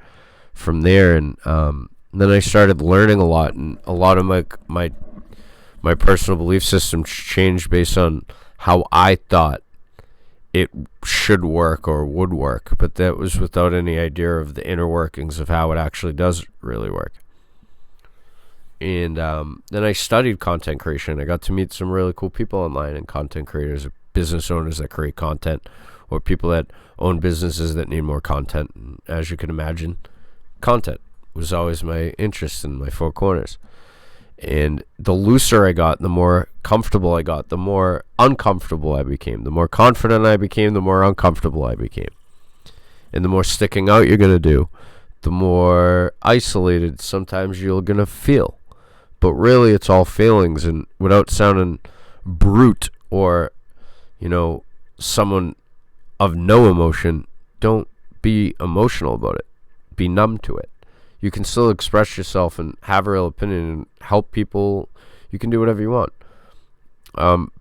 from there. And then I started learning a lot, and a lot of my personal belief system changed based on how I thought it should work or would work, but that was without any idea of the inner workings of how it actually does really work. And then I studied content creation. I got to meet some really cool people online, and content creators, business owners that create content, or people that own businesses that need more content. And as you can imagine, content was always my interest in my four corners. And the looser I got, the more comfortable I got, the more uncomfortable I became. The more confident I became, the more uncomfortable I became. And the more sticking out you're going to do, the more isolated sometimes you're going to feel. But really, it's all feelings. And without sounding brute or, someone of no emotion, don't be emotional about it. Be numb to it. You can still express yourself and have a real opinion and help people. You can do whatever you want.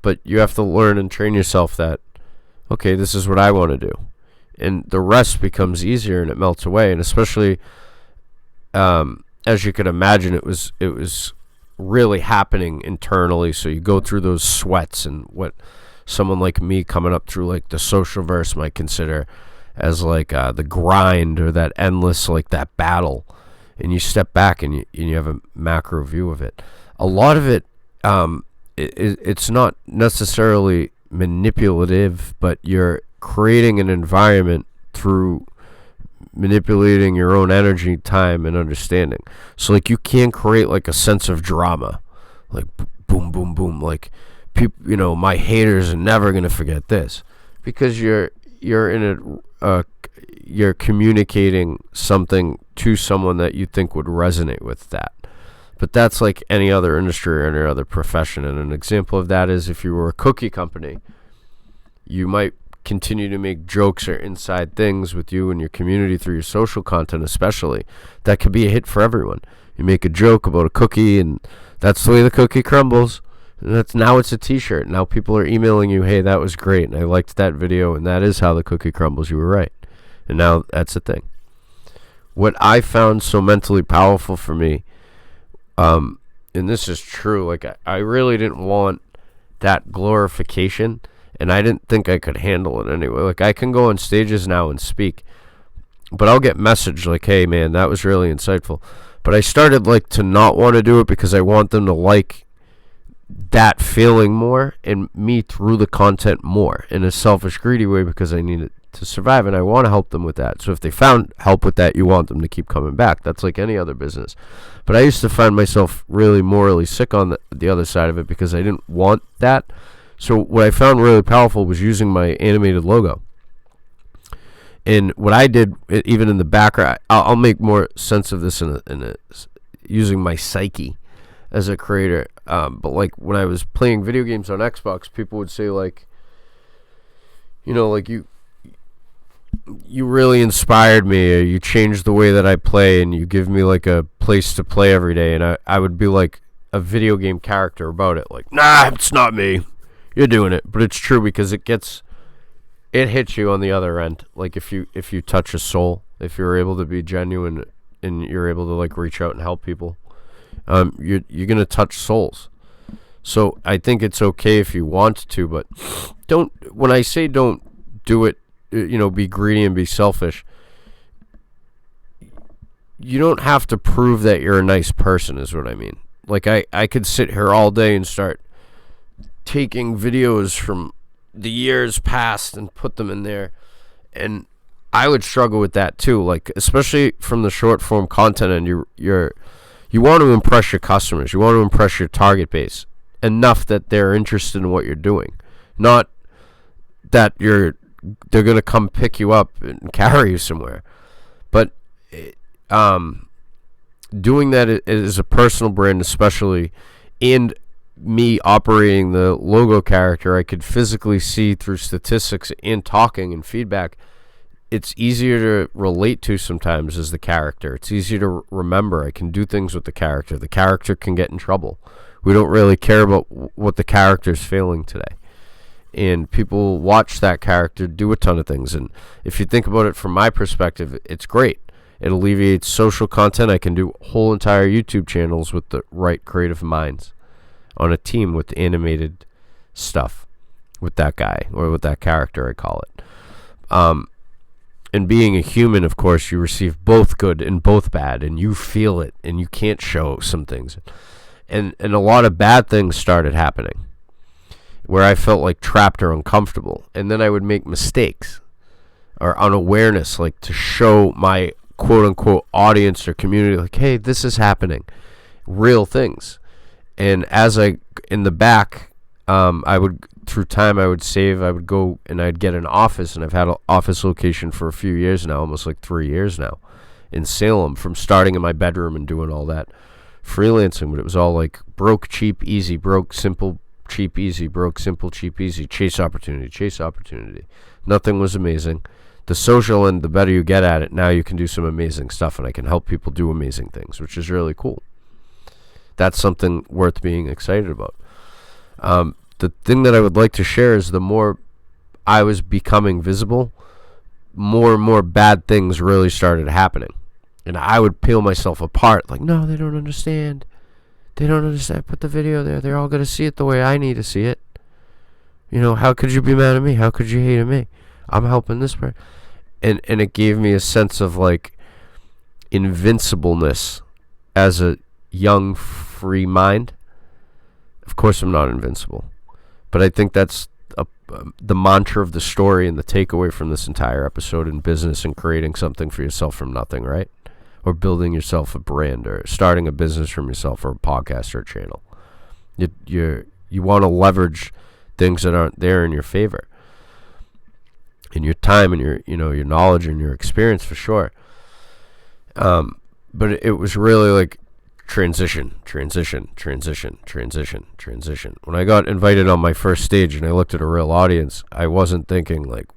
But you have to learn and train yourself that, okay, this is what I want to do. And the rest becomes easier and it melts away. And especially, as you can imagine, it was really happening internally. So you go through those sweats, and what someone like me coming up through like the social verse might consider as like the grind, or that endless, like that battle. And you step back and you have a macro view of it. A lot of it, it's not necessarily manipulative, but you're creating an environment through manipulating your own energy, time, and understanding. So like you can create like a sense of drama, like boom, boom, boom, like people, my haters are never gonna forget this, because you're in you're communicating something to someone that you think would resonate with that. But that's like any other industry or any other profession. And an example of that is if you were a cookie company, you might continue to make jokes or inside things with you and your community through your social content, especially. That could be a hit for everyone. You make a joke about a cookie, and that's the way the cookie crumbles. And now it's a t-shirt. Now people are emailing you, hey, that was great, and I liked that video, and that is how the cookie crumbles. You were right. And now that's a thing. What I found so mentally powerful for me, and this is true, like I really didn't want that glorification, and I didn't think I could handle it anyway. Like, I can go on stages now and speak, but I'll get messaged like, hey, man, that was really insightful. But I started, like, to not want to do it because I want them to like that feeling more and me through the content more in a selfish, greedy way, because I need it to survive, and I want to help them with that. So if they found help with that, you want them to keep coming back. That's like any other business. But I used to find myself really morally sick on the other side of it because I didn't want that. So what I found really powerful was using my animated logo. And what I did, even in the background, I'll make more sense of this in using my Psyche as a creator. But like when I was playing video games on Xbox, people would say like, you know, like you really inspired me, or you changed the way that I play, and you give me like a place to play every day. And I would be like a video game character about it. Like, nah, it's not me. You're doing it. But it's true, because it hits you on the other end. Like if you touch a soul, if you're able to be genuine and you're able to like reach out and help people, you're going to touch souls. So I think it's okay if you want to, but when I say don't do it, you know, be greedy and be selfish, you don't have to prove that you're a nice person, is what I mean. Like I could sit here all day and start taking videos from the years past and put them in there, and I would struggle with that too, like especially from the short form content. And you want to impress your customers, you want to impress your target base enough that they're interested in what you're doing, not that they're going to come pick you up and carry you somewhere. But doing that as a personal brand, especially, and me operating the logo character, I could physically see through statistics and talking and feedback. It's easier to relate to sometimes as the character. It's easier to remember. I can do things with the character. The character can get in trouble. We don't really care about what the character's feeling today. And people watch that character do a ton of things. And if you think about it from my perspective, it's great. It alleviates social content. I can do whole entire YouTube channels with the right creative minds on a team with animated stuff with that guy, or with that character, I call it. And being a human, of course, you receive both good and both bad, and you feel it, and you can't show some things. And a lot of bad things started happening where I felt like trapped or uncomfortable. And then I would make mistakes or unawareness, like to show my quote-unquote audience or community, like, hey, this is happening. Real things. And as in the back, I would, through time, I would save, I would go and I'd get an office, and I've had an office location for a few years now, almost like 3 years now, in Salem, from starting in my bedroom and doing all that freelancing. But it was all like broke, cheap, easy, broke, simple, cheap, easy, broke, simple, cheap, easy, chase opportunity. Nothing was amazing. The social end, the better you get at it, now you can do some amazing stuff, and I can help people do amazing things, which is really cool. That's something worth being excited about. The thing that I would like to share is the more I was becoming visible, more and more bad things really started happening. And I would peel myself apart, like, no, they don't understand. They don't understand. Put the video there. They're all going to see it the way I need to see it. You know, how could you be mad at me? How could you hate at me? I'm helping this person. And it gave me a sense of, like, invincibleness as a young, free mind. Of course I'm not invincible. But I think that's the mantra of the story and the takeaway from this entire episode in business and creating something for yourself from nothing, right? Or building yourself a brand, or starting a business from yourself, or a podcast or a channel. You want to leverage things that aren't there in your favor. In your time and your knowledge and your experience, for sure. But it was really like transition. When I got invited on my first stage and I looked at a real audience, I wasn't thinking like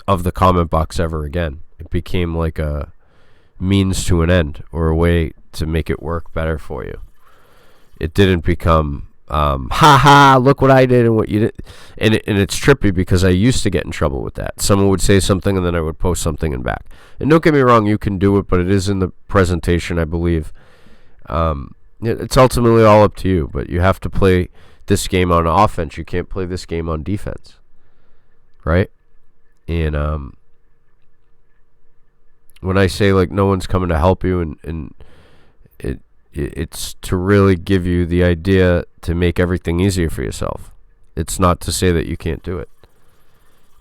of the comment box ever again. It became like a means to an end, or a way to make it work better for you. It didn't become look what I did and what you did. And it's trippy because I used to get in trouble with that. Someone would say something and then I would post something in back. And don't get me wrong, you can do it, but it is in the presentation, I believe. It's ultimately all up to you, but you have to play this game on offense. You can't play this game on defense, right? And when I say like no one's coming to help you, and it's to really give you the idea to make everything easier for yourself. It's not to say that you can't do it.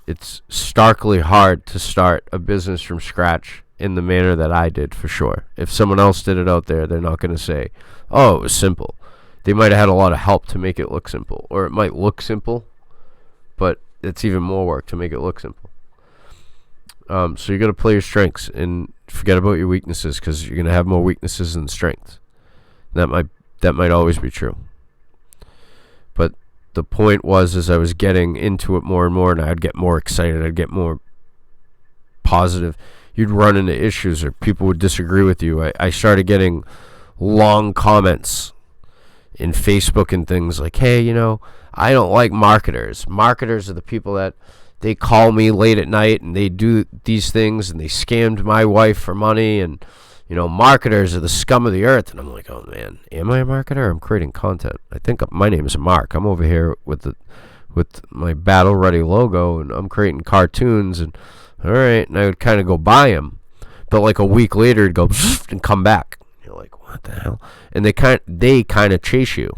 It's starkly hard to start a business from scratch in the manner that I did, for sure. If someone else did it out there, they're not going to say, oh, it was simple. They might have had a lot of help to make it look simple, or it might look simple, but it's even more work to make it look simple. So you got to play your strengths and forget about your weaknesses, because you're going to have more weaknesses than strengths. That might always be true. But the point was, as I was getting into it more and more, and I'd get more excited, I'd get more positive, you'd run into issues or people would disagree with you. I started getting long comments in Facebook and things like, hey, I don't like marketers. Marketers are the people that they call me late at night and they do these things and they scammed my wife for money, and marketers are the scum of the earth. And I'm like, oh man, am I a marketer? I'm creating content. I think my name is Mark. I'm over here with my Battle Ready logo, and I'm creating cartoons, and all right, and I would kind of go buy them, but like a week later it'd go and come back. You're like, what the hell? And they kind of chase you.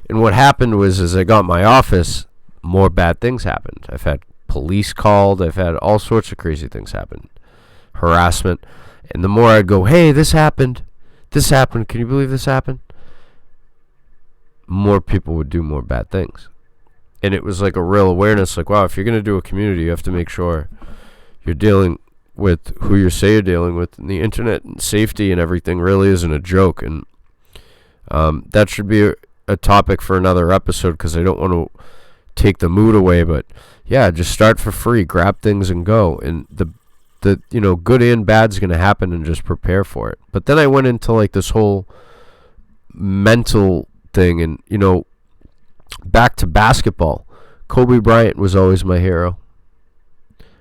And what happened was, as I got my office, more bad things happened. I've had police called. I've had all sorts of crazy things happen. Harassment. And the more I'd go, hey, this happened. Can you believe this happened? More people would do more bad things. And it was like a real awareness, like, wow, if you're going to do a community, you have to make sure you're dealing with who you say you're dealing with. And the internet and safety and everything really isn't a joke. And that should be a topic for another episode, because I don't want to take the mood away. But yeah, just start for free, grab things and go. And the good and bad's going to happen, and just prepare for it. But then I went into like this whole mental thing, and back to basketball. Kobe Bryant was always my hero.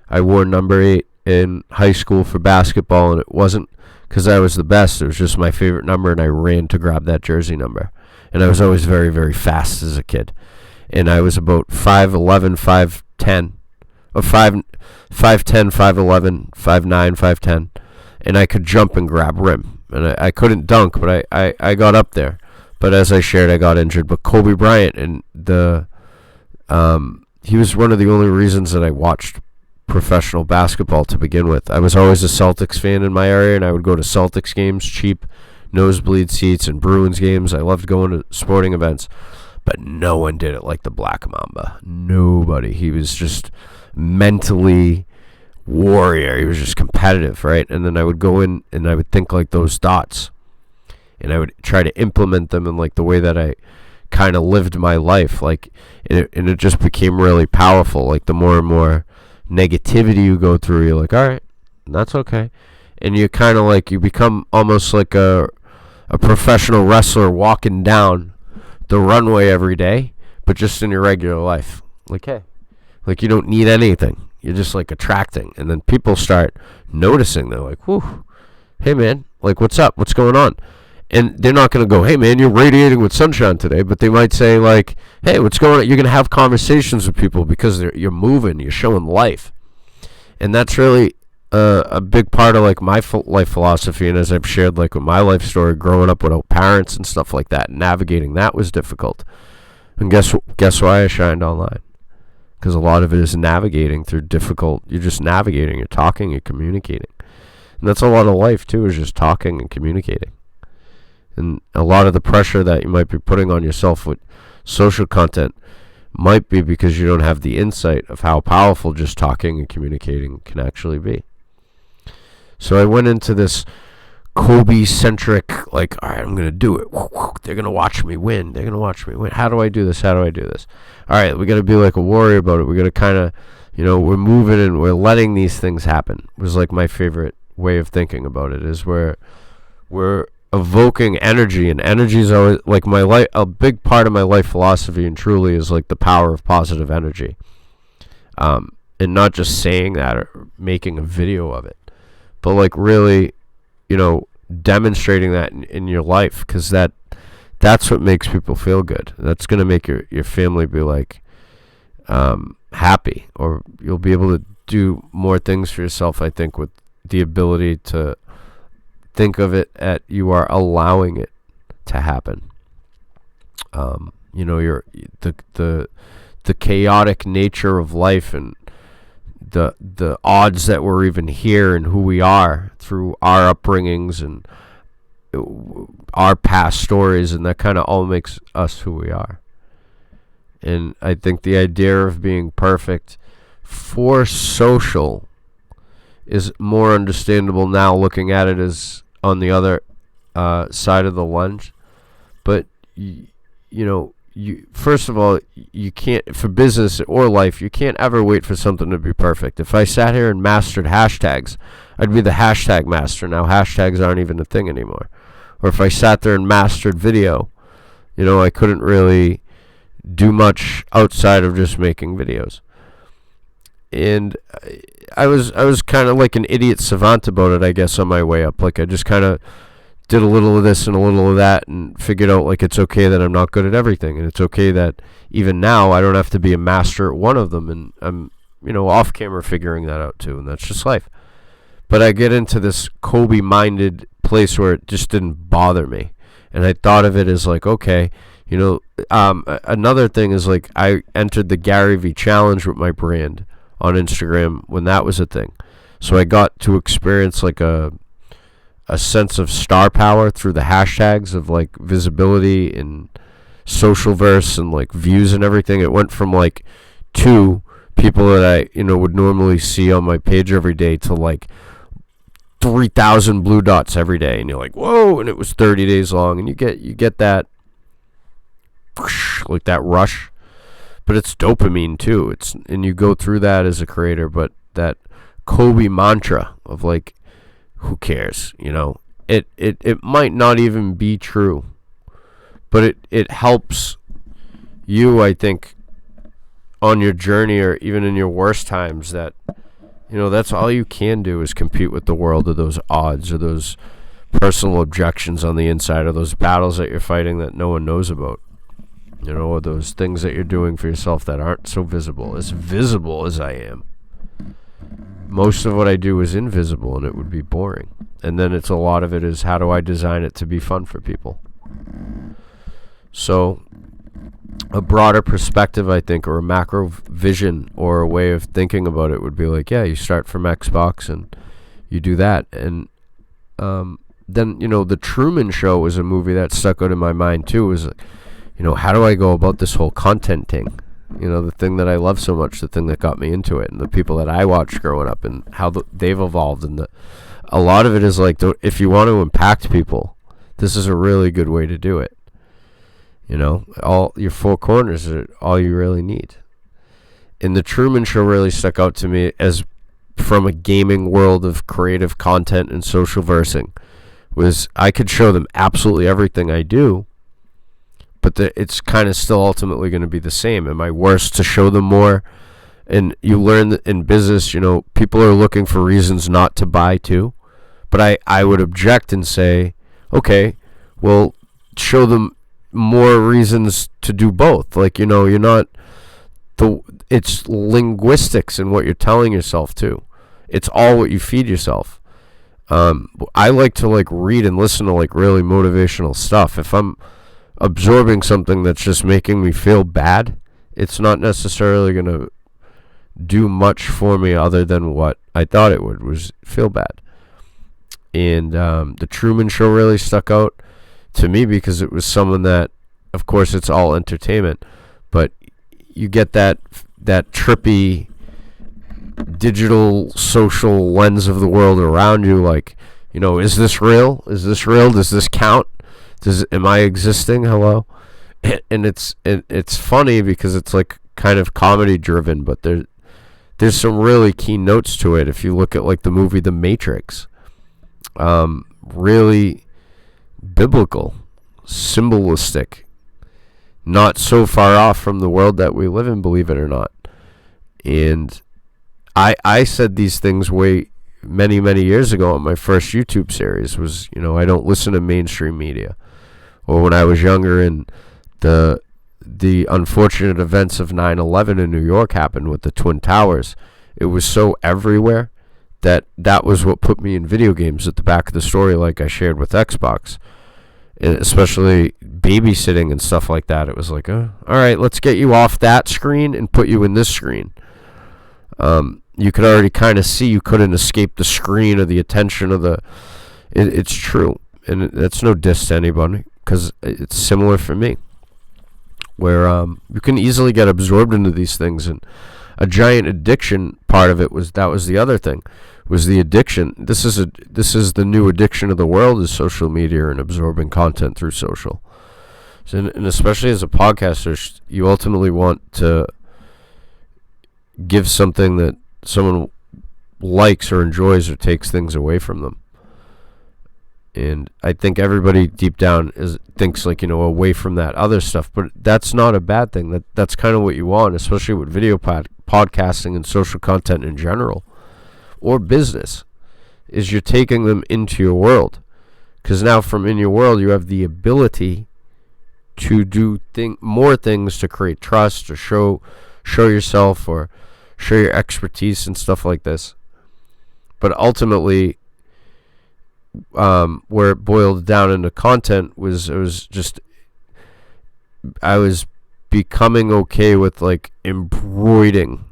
I wore number 8 in high school for basketball, and it wasn't because I was the best. It was just my favorite number, and I ran to grab that jersey number. And I was always very, very fast as a kid. And I was about 5'11", 5'10", or 5'10", 5'11", 5'9", 5'10", and I could jump and grab rim. And I couldn't dunk, but I got up there. But as I shared, I got injured. But Kobe Bryant, and he was one of the only reasons that I watched professional basketball to begin with. I was always a Celtics fan in my area, and I would go to Celtics games, cheap nosebleed seats, and Bruins games. I loved going to sporting events. But no one did it like the Black Mamba. Nobody. He was just mentally warrior. He was just competitive, right? And then I would go in and I would think like those dots, and I would try to implement them in like the way that I kind of lived my life, like, and it just became really powerful. Like the more and more negativity you go through, you're like, all right, that's okay. And you kind of like, you become almost like a professional wrestler walking down the runway every day, but just in your regular life. Like, hey, like you don't need anything. You're just like attracting. And then people start noticing. They're like, whew, hey man, like what's up? What's going on? And they're not going to go, hey man, you're radiating with sunshine today. But they might say like, hey, what's going on? You're going to have conversations with people because you're moving, you're showing life. And that's really a big part of like my life philosophy. And as I've shared like with my life story, growing up without parents and stuff like that, navigating that was difficult. And guess why I shined online? Because a lot of it is navigating through difficult. You're just navigating, you're talking, you're communicating. And that's a lot of life too, is just talking and communicating. And a lot of the pressure that you might be putting on yourself with social content might be because you don't have the insight of how powerful just talking and communicating can actually be. So I went into this Kobe-centric, like, all right, I'm going to do it. They're going to watch me win. They're going to watch me win. How do I do this? How do I do this? All right, we got to be like a warrior about it. We got to kind of, we're moving and we're letting these things happen. It was like my favorite way of thinking about it, is where we're evoking energy, and energy is always, like, my life, a big part of my life philosophy, and truly is like the power of positive energy. And not just saying that or making a video of it, but like really, demonstrating that in your life, because that's what makes people feel good. That's going to make your family be like happy, or you'll be able to do more things for yourself, I think, with the ability to think of it at you are allowing it to happen. You're the chaotic nature of life, and the odds that we're even here and who we are through our upbringings and our past stories, and that kind of all makes us who we are. And I think the idea of being perfect for social is more understandable now, looking at it as on the other side of the lens. But first of all, you can't, for business or life, you can't ever wait for something to be perfect. If I sat here and mastered hashtags, I'd be the hashtag master. Now hashtags aren't even a thing anymore. Or if I sat there and mastered video, I couldn't really do much outside of just making videos. And I was kind of like an idiot savant about it, I guess, on my way up. Like, I just kind of did a little of this and a little of that, and figured out, like, it's okay that I'm not good at everything, and it's okay that even now I don't have to be a master at one of them, and I'm, off camera figuring that out too, and that's just life. But I get into this Kobe-minded place where it just didn't bother me, and I thought of it as like, okay, another thing is, like, I entered the Gary V challenge with my brand on Instagram when that was a thing, so I got to experience like a sense of star power through the hashtags of like visibility and social verse and like views and everything. It went from like 2 people that I would normally see on my page every day to like 3,000 blue dots every day, and you're like, whoa. And it was 30 days long, and you get that like that rush, but it's dopamine too. And you go through that as a creator, but that Kobe mantra of like, who cares? It might not even be true, but it helps you, I think, on your journey, or even in your worst times, that that's all you can do is compete with the world, or those odds, or those personal objections on the inside, or those battles that you're fighting that no one knows about, or those things that you're doing for yourself that aren't so visible as I am. Most of what I do is invisible, and it would be boring. And then a lot of it is, how do I design it to be fun for people? So a broader perspective, I think, or a macro vision, or a way of thinking about it would be like, yeah, you start from Xbox and you do that. And then, The Truman Show was a movie that stuck out in my mind too. It was, how do I go about this whole content thing? The thing that I love so much, the thing that got me into it, and the people that I watched growing up, and how they've evolved. And a lot of it is like, if you want to impact people, this is a really good way to do it. All your 4 corners are all you really need. And The Truman Show really stuck out to me as, from a gaming world of creative content and social versing, was I could show them absolutely everything I do, but it's kind of still ultimately going to be the same. Am I worse to show them more? And you learn that in business, people are looking for reasons not to buy too. But I would object and say, okay, well, show them more reasons to do both. Like, you're not it's linguistics in what you're telling yourself too. It's all what you feed yourself. I like to like read and listen to like really motivational stuff. If I'm absorbing something that's just making me feel bad, it's not necessarily going to do much for me other than what I thought it would, was feel bad. And The Truman Show really stuck out to me because it was someone that, of course, it's all entertainment, but you get that digital social lens of the world around you, like, Is this real? Is this real? Does this count? Am I existing? Hello? And it's funny because it's like kind of comedy driven, but there's some really key notes to it. If you look at like the movie The Matrix, really biblical, symbolistic, not so far off from the world that we live in, believe it or not. And I said these things many, many years ago on my first YouTube series was, I don't listen to mainstream media. Or when I was younger and the unfortunate events of 9/11 in New York happened with the Twin Towers, it was so everywhere that was what put me in video games at the back of the story, like I shared with Xbox. And especially babysitting and stuff like that. It was like, all right, let's get you off that screen and put you in this screen. You could already kind of see you couldn't escape the screen or the attention of the... It's true. And that's no diss to anybody, because it's similar for me. Where you can easily get absorbed into these things. And a giant addiction part of it was the other thing. Was the addiction. This is the new addiction of the world, is social media and absorbing content through social. So, and especially as a podcaster, you ultimately want to give something that someone likes or enjoys or takes things away from them. And I think everybody deep down thinks like, away from that other stuff, but that's not a bad thing. That's kind of what you want, especially with video podcasting and social content in general. Or business, is you're taking them into your world. Because now from in your world, you have the ability to do more things to create trust or show yourself or show your expertise and stuff like this. But ultimately, where it boiled down into content was I was becoming okay with like embroidering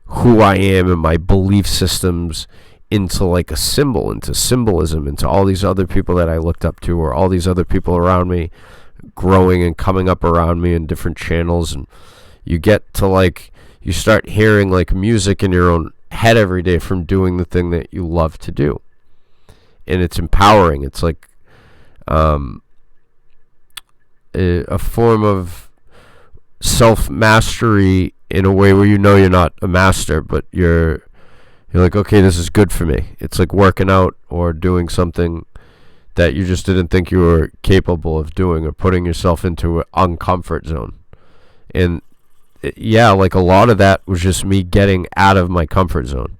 who I am and my belief systems into like a symbol, into symbolism, into all these other people that I looked up to, or all these other people around me growing and coming up around me in different channels. And you get to like, you start hearing like music in your own head every day from doing the thing that you love to do. And it's empowering. It's like a form of self-mastery in a way where you're not a master, but you're like, okay, this is good for me. It's like working out or doing something that you just didn't think you were capable of doing, or putting yourself into an uncomfort zone. And like a lot of that was just me getting out of my comfort zone.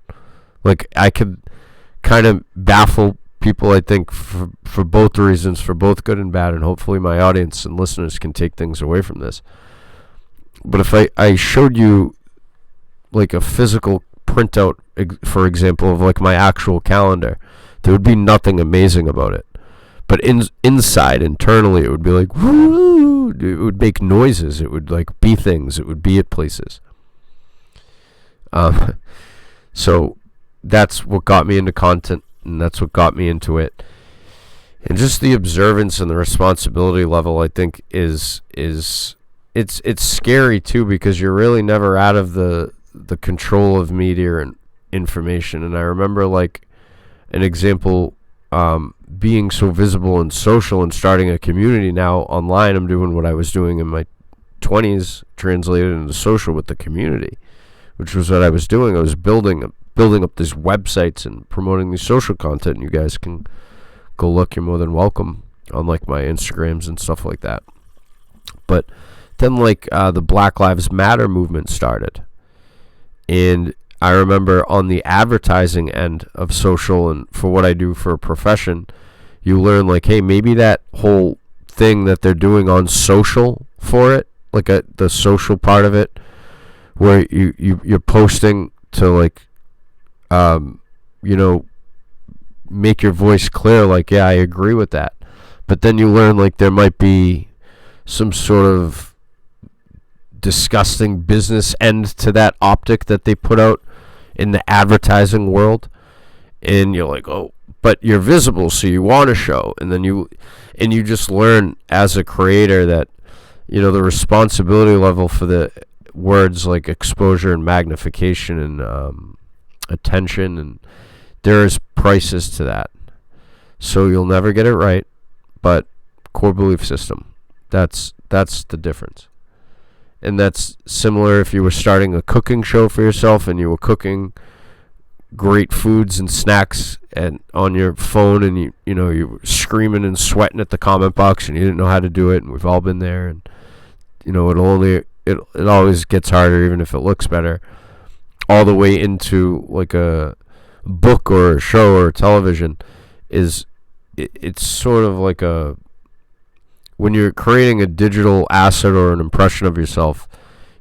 Like I could kind of baffle people, I think, for both reasons, for both good and bad, and hopefully my audience and listeners can take things away from this. But if I showed you like a physical printout, for example, of like my actual calendar, there would be nothing amazing about it. But internally, it would be like, woo! It would make noises. It would like be things. It would be at places. So that's what got me into content, and that's what got me into it. And just the observance and the responsibility level, I think, is it's scary too, because you're really never out of the control of media and information. And I remember like an example, being so visible and social and starting a community now online. I'm doing what I was doing in my 20s, translated into social with the community, which was what I was doing. I was building up these websites and promoting these social content. And you guys can go look. You're more than welcome on like my Instagrams and stuff like that. But then like the Black Lives Matter movement started. And I remember on the advertising end of social, and for what I do for a profession, you learn like, hey, maybe that whole thing that they're doing on social for it, like the social part of it, where you're posting to like, make your voice clear, like, yeah, I agree with that. But then you learn like there might be some sort of disgusting business end to that optic that they put out in the advertising world. And you're like, oh, but you're visible, so you want to show. And then you just learn as a creator that, the responsibility level for the words like exposure and magnification and attention and There's prices to that. So you'll never get it right, but core belief system, that's the difference. And that's similar if you were starting a cooking show for yourself and you were cooking great foods and snacks and on your phone, and you were screaming and sweating at the comment box and you didn't know how to do it, and we've all been there, and it always gets harder even if it looks better, all the way into like a book or a show or television. It's sort of like when you're creating a digital asset or an impression of yourself,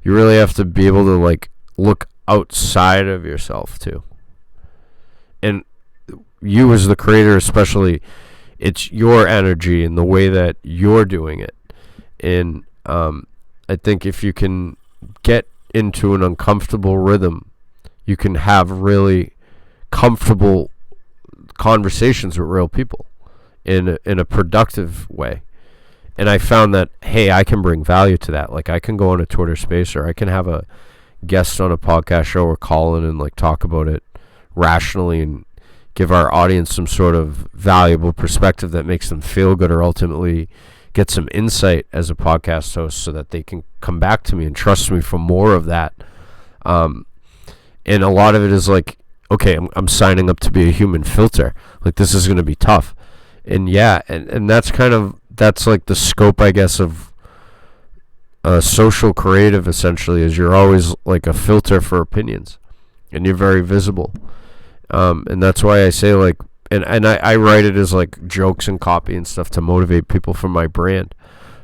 you really have to be able to like look outside of yourself too. And you as the creator especially, it's your energy and the way that you're doing it. And I think if you can get into an uncomfortable rhythm, you can have really comfortable conversations with real people in a productive way. And I found that, hey, I can bring value to that. Like, I can go on a Twitter space, or I can have a guest on a podcast show, or call in and like talk about it rationally and give our audience some sort of valuable perspective that makes them feel good, or ultimately get some insight as a podcast host so that they can come back to me and trust me for more of that. And a lot of it is like, okay, I'm signing up to be a human filter. Like, this is going to be tough. And yeah, and that's like the scope, I guess, of social creative, essentially, is you're always like a filter for opinions, and you're very visible. And that's why I say, like, and I write it as like jokes and copy and stuff to motivate people for my brand.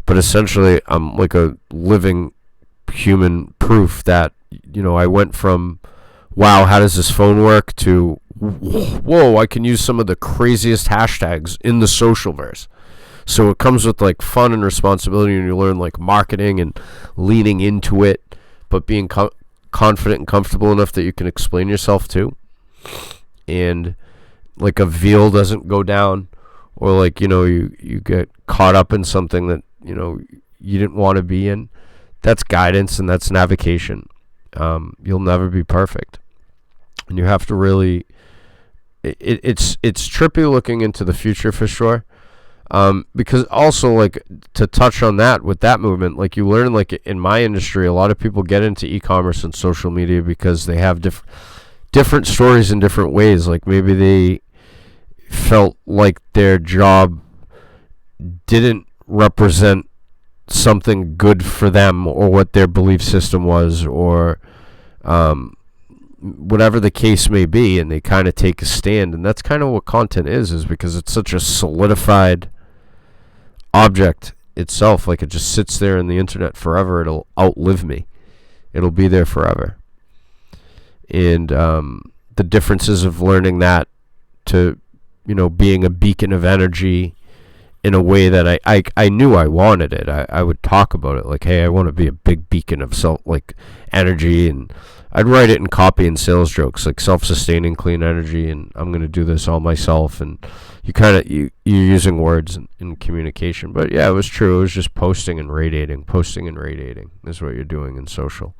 But essentially, I'm like a living human proof that, I went from, wow, how does this phone work, to, whoa, I can use some of the craziest hashtags in the social verse. So it comes with like fun and responsibility, and you learn like marketing and leaning into it, but being confident and comfortable enough that you can explain yourself too. And like a veil doesn't go down, or like, you get caught up in something that, you didn't want to be in. That's guidance and that's navigation. You'll never be perfect. And you have to really, it's trippy looking into the future for sure. Because also, like, to touch on that with that movement, like, you learn, like, in my industry, a lot of people get into e-commerce and social media because they have different stories in different ways. Like, maybe they felt like their job didn't represent something good for them, or what their belief system was, or whatever the case may be, and they kind of take a stand. And that's kind of what content is because it's such a solidified object itself. Like, it just sits there in the internet forever. It'll outlive me. It'll be there forever. And the differences of learning that to, being a beacon of energy in a way that I knew I wanted it. I would talk about it like, hey, I want to be a big beacon of energy, and I'd write it in copy and sales jokes, like self-sustaining clean energy, and I'm going to do this all myself. And you're using words in communication. But yeah, it was true. It was just posting and radiating is what you're doing in social.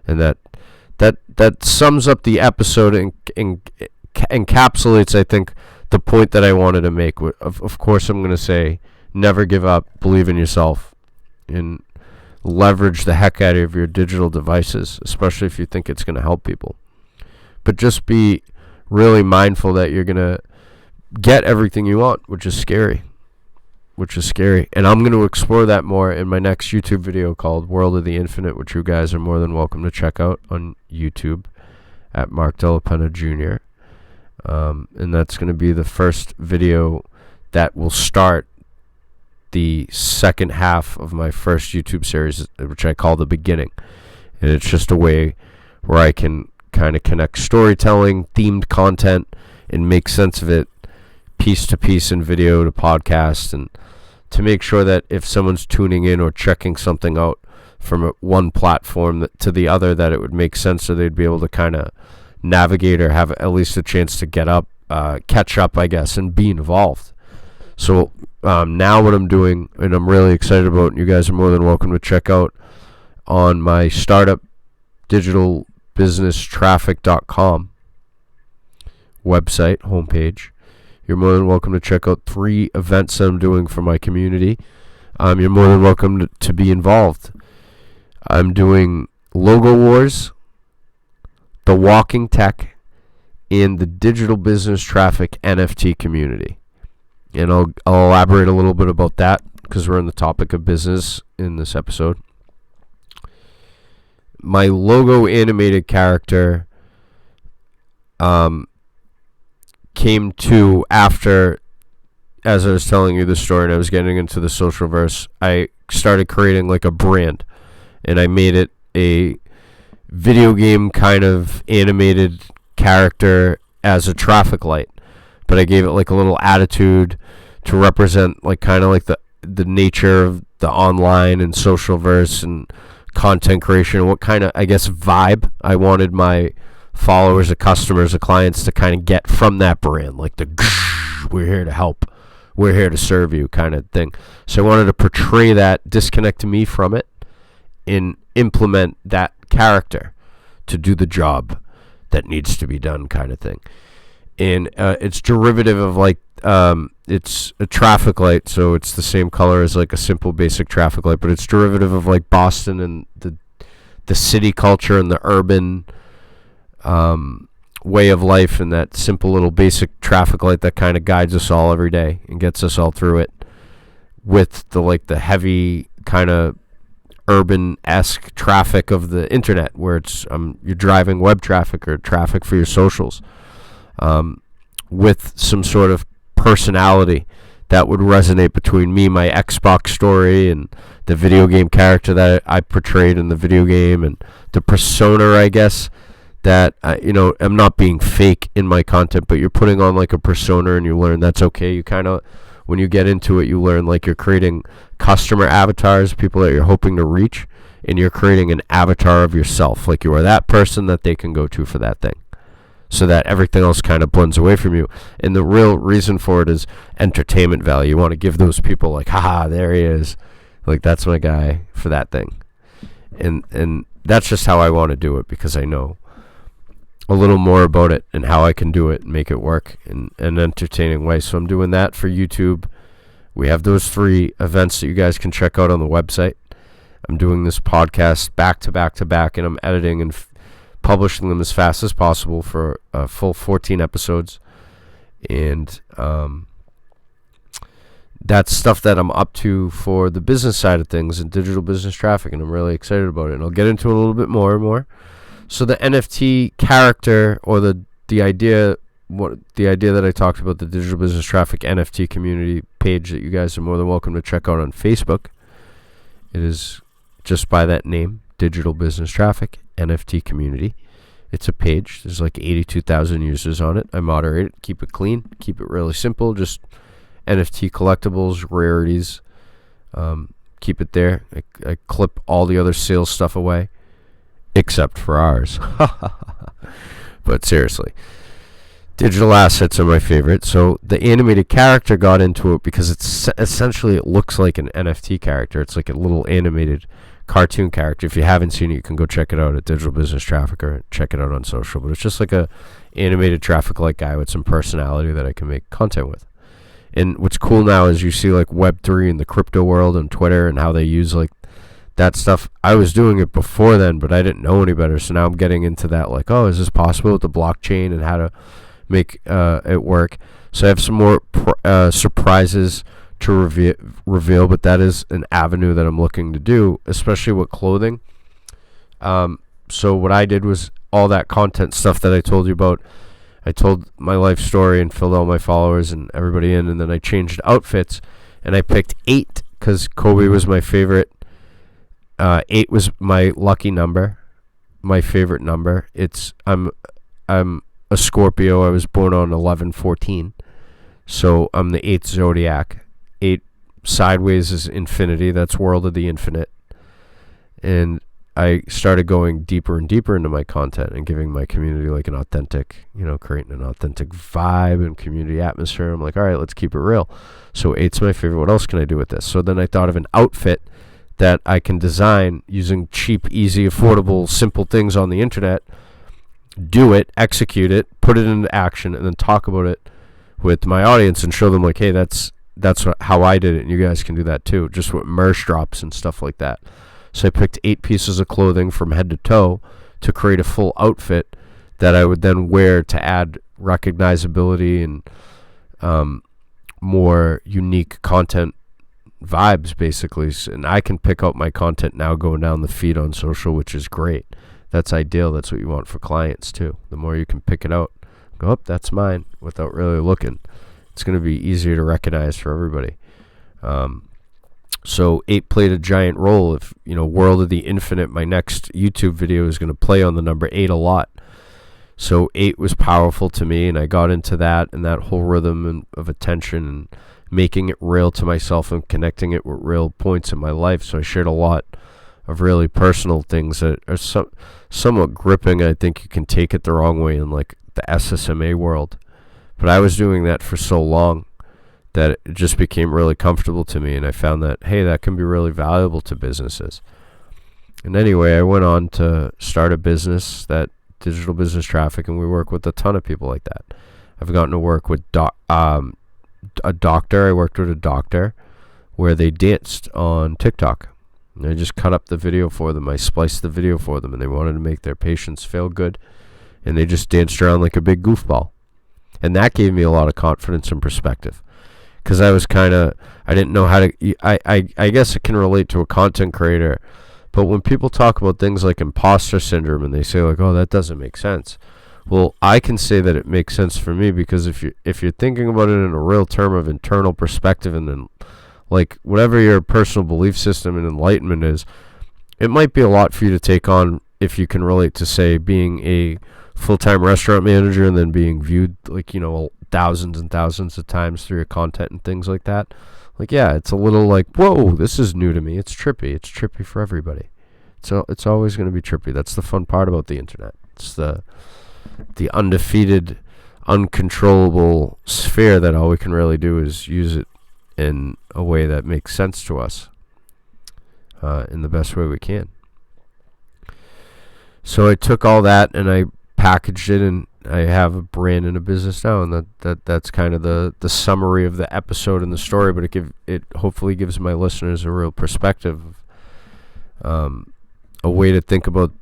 And that sums up the episode and encapsulates, I think, the point that I wanted to make. Of course, I'm going to say, never give up, believe in yourself, and leverage the heck out of your digital devices, especially if you think it's going to help people. But just be really mindful that you're going to get everything you want, which is scary. And I'm going to explore that more in my next YouTube video called World of the Infinite, which you guys are more than welcome to check out on YouTube at Mark DellaPenna Jr. And that's going to be the first video that will start the second half of my first YouTube series, which I call The Beginning. And it's just a way where I can kind of connect storytelling, themed content, and make sense of it piece to piece in video to podcast, and to make sure that if someone's tuning in or checking something out from one platform to the other, that it would make sense, so they'd be able to kind of navigate or have at least a chance to catch up, I guess, and be involved. So now what I'm doing, and I'm really excited about, and you guys are more than welcome to check out on my startup, digitalbusinesstraffic.com, website homepage. You're more than welcome to check out 3 events that I'm doing for my community. You're more than welcome to be involved. I'm doing Logo Wars, the Walking Tech, and the Digital Business Traffic NFT community. And I'll elaborate a little bit about that because we're on the topic of business in this episode. My logo animated character came to after, as I was telling you the story and I was getting into the social verse, I started creating like a brand, and I made it a video game kind of animated character as a traffic light, but I gave it like a little attitude to represent like kind of like the nature of the online and social verse and content creation, and what kind of, I guess, vibe I wanted my followers, the customers, the clients to kind of get from that brand, like the we're here to help, we're here to serve you kind of thing. So I wanted to portray that, disconnect me from it, and implement that character to do the job that needs to be done kind of thing. And it's derivative of like it's a traffic light, so it's the same color as like a simple basic traffic light, but it's derivative of like Boston and the city culture and the urban way of life, and that simple little basic traffic light that kind of guides us all every day and gets us all through it, with the heavy kind of urban-esque traffic of the internet, where it's you're driving web traffic or traffic for your socials, with some sort of personality that would resonate between me, my Xbox story, and the video game character that I portrayed in the video game, and the persona, I guess, that I'm not being fake in my content, but you're putting on like a persona, and you learn that's okay. You kind of, when you get into it, you learn like you're creating customer avatars, people that you're hoping to reach, and you're creating an avatar of yourself, like you are that person that they can go to for that thing, so that everything else kind of blends away from you. And the real reason for it is entertainment value. You want to give those people like, haha, there he is, like that's my guy for that thing. And that's just how I want to do it, because I know a little more about it and how I can do it and make it work in an entertaining way. So I'm doing that for YouTube. We have those 3 events that you guys can check out on the website. I'm doing this podcast back to back to back, and I'm editing and publishing them as fast as possible for a full 14 episodes. And that's stuff that I'm up to for the business side of things and digital business traffic, and I'm really excited about it. And I'll get into it a little bit more and more. So the NFT character, or the idea that I talked about, the digital business traffic NFT community page that you guys are more than welcome to check out on Facebook. It is just by that name, Digital Business Traffic NFT community. It's a page. There's like 82,000 users on it. I moderate it, keep it clean, keep it really simple. Just NFT collectibles, rarities. Keep it there. I clip all the other sales stuff away, except for ours. But seriously, digital assets are my favorite. So the animated character got into it because it's essentially, it looks like an NFT character. It's like a little animated cartoon character. If you haven't seen it, you can go check it out at Digital Business Traffic, or check it out on social. But it's just like a animated traffic light guy with some personality that I can make content with. And what's cool now is you see like Web3 in the crypto world and Twitter, and how they use like that stuff. I was doing it before then, but I didn't know any better. So now I'm getting into that, like, oh, is this possible with the blockchain and how to make it work? So I have some more surprises to reveal, but that is an avenue that I'm looking to do, especially with clothing. So what I did was all that content stuff that I told you about. I told my life story and filled all my followers and everybody in, and then I changed outfits, and I picked 8 because Kobe was my favorite. 8 was my lucky number, my favorite number. I'm a Scorpio. I was born on 11/14, so I'm the 8th zodiac. 8 sideways is infinity. That's world of the infinite. And I started going deeper and deeper into my content and giving my community like an authentic, creating an authentic vibe and community atmosphere. I'm like, all right, let's keep it real. So 8's my favorite. What else can I do with this? So then I thought of an outfit that I can design using cheap, easy, affordable, simple things on the internet do it, execute it, put it into action, and then talk about it with my audience and show them like, hey, that's how I did it, and you guys can do that too, just with merch drops and stuff like that. So I picked 8 pieces of clothing from head to toe to create a full outfit that I would then wear to add recognizability and more unique content vibes, basically. And I can pick out my content now going down the feed on social, which is great. That's ideal. That's what you want for clients too. The more you can pick it out, go, oh, that's mine, without really looking. It's going to be easier to recognize for everybody. So 8 played a giant role. If, World of the Infinite, my next YouTube video is going to play on the number 8 a lot. So 8 was powerful to me, and I got into that and that whole rhythm of attention and making it real to myself and connecting it with real points in my life. So I shared a lot of really personal things that are somewhat gripping. I think you can take it the wrong way in like the SSMA world. But I was doing that for so long that it just became really comfortable to me, and I found that, hey, that can be really valuable to businesses. And anyway, I went on to start a business, that digital business traffic, and we work with a ton of people like that. I've gotten to work with a doctor. I worked with a doctor where they danced on TikTok. And I just cut up the video for them. I spliced the video for them, and they wanted to make their patients feel good. And they just danced around like a big goofball. And that gave me a lot of confidence and perspective. Because I was I didn't know how to, I guess it can relate to a content creator. But when people talk about things like imposter syndrome and they say like, oh, that doesn't make sense. Well, I can say that it makes sense for me, because if you're thinking about it in a real term of internal perspective, and then like whatever your personal belief system and enlightenment is, it might be a lot for you to take on if you can relate to, say, being a full-time restaurant manager and then being viewed like, thousands and thousands of times through your content and things like that. Like, yeah, it's a little like, whoa, this is new to me. It's trippy. It's trippy for everybody. So it's always going to be trippy. That's the fun part about the internet. It's the undefeated, uncontrollable sphere that all we can really do is use it in a way that makes sense to us, in the best way we can. So I took all that and I packaged it, and I have a brand and a business now, and that's kind of the summary of the episode and the story. But it hopefully gives my listeners a real perspective, a way to think about,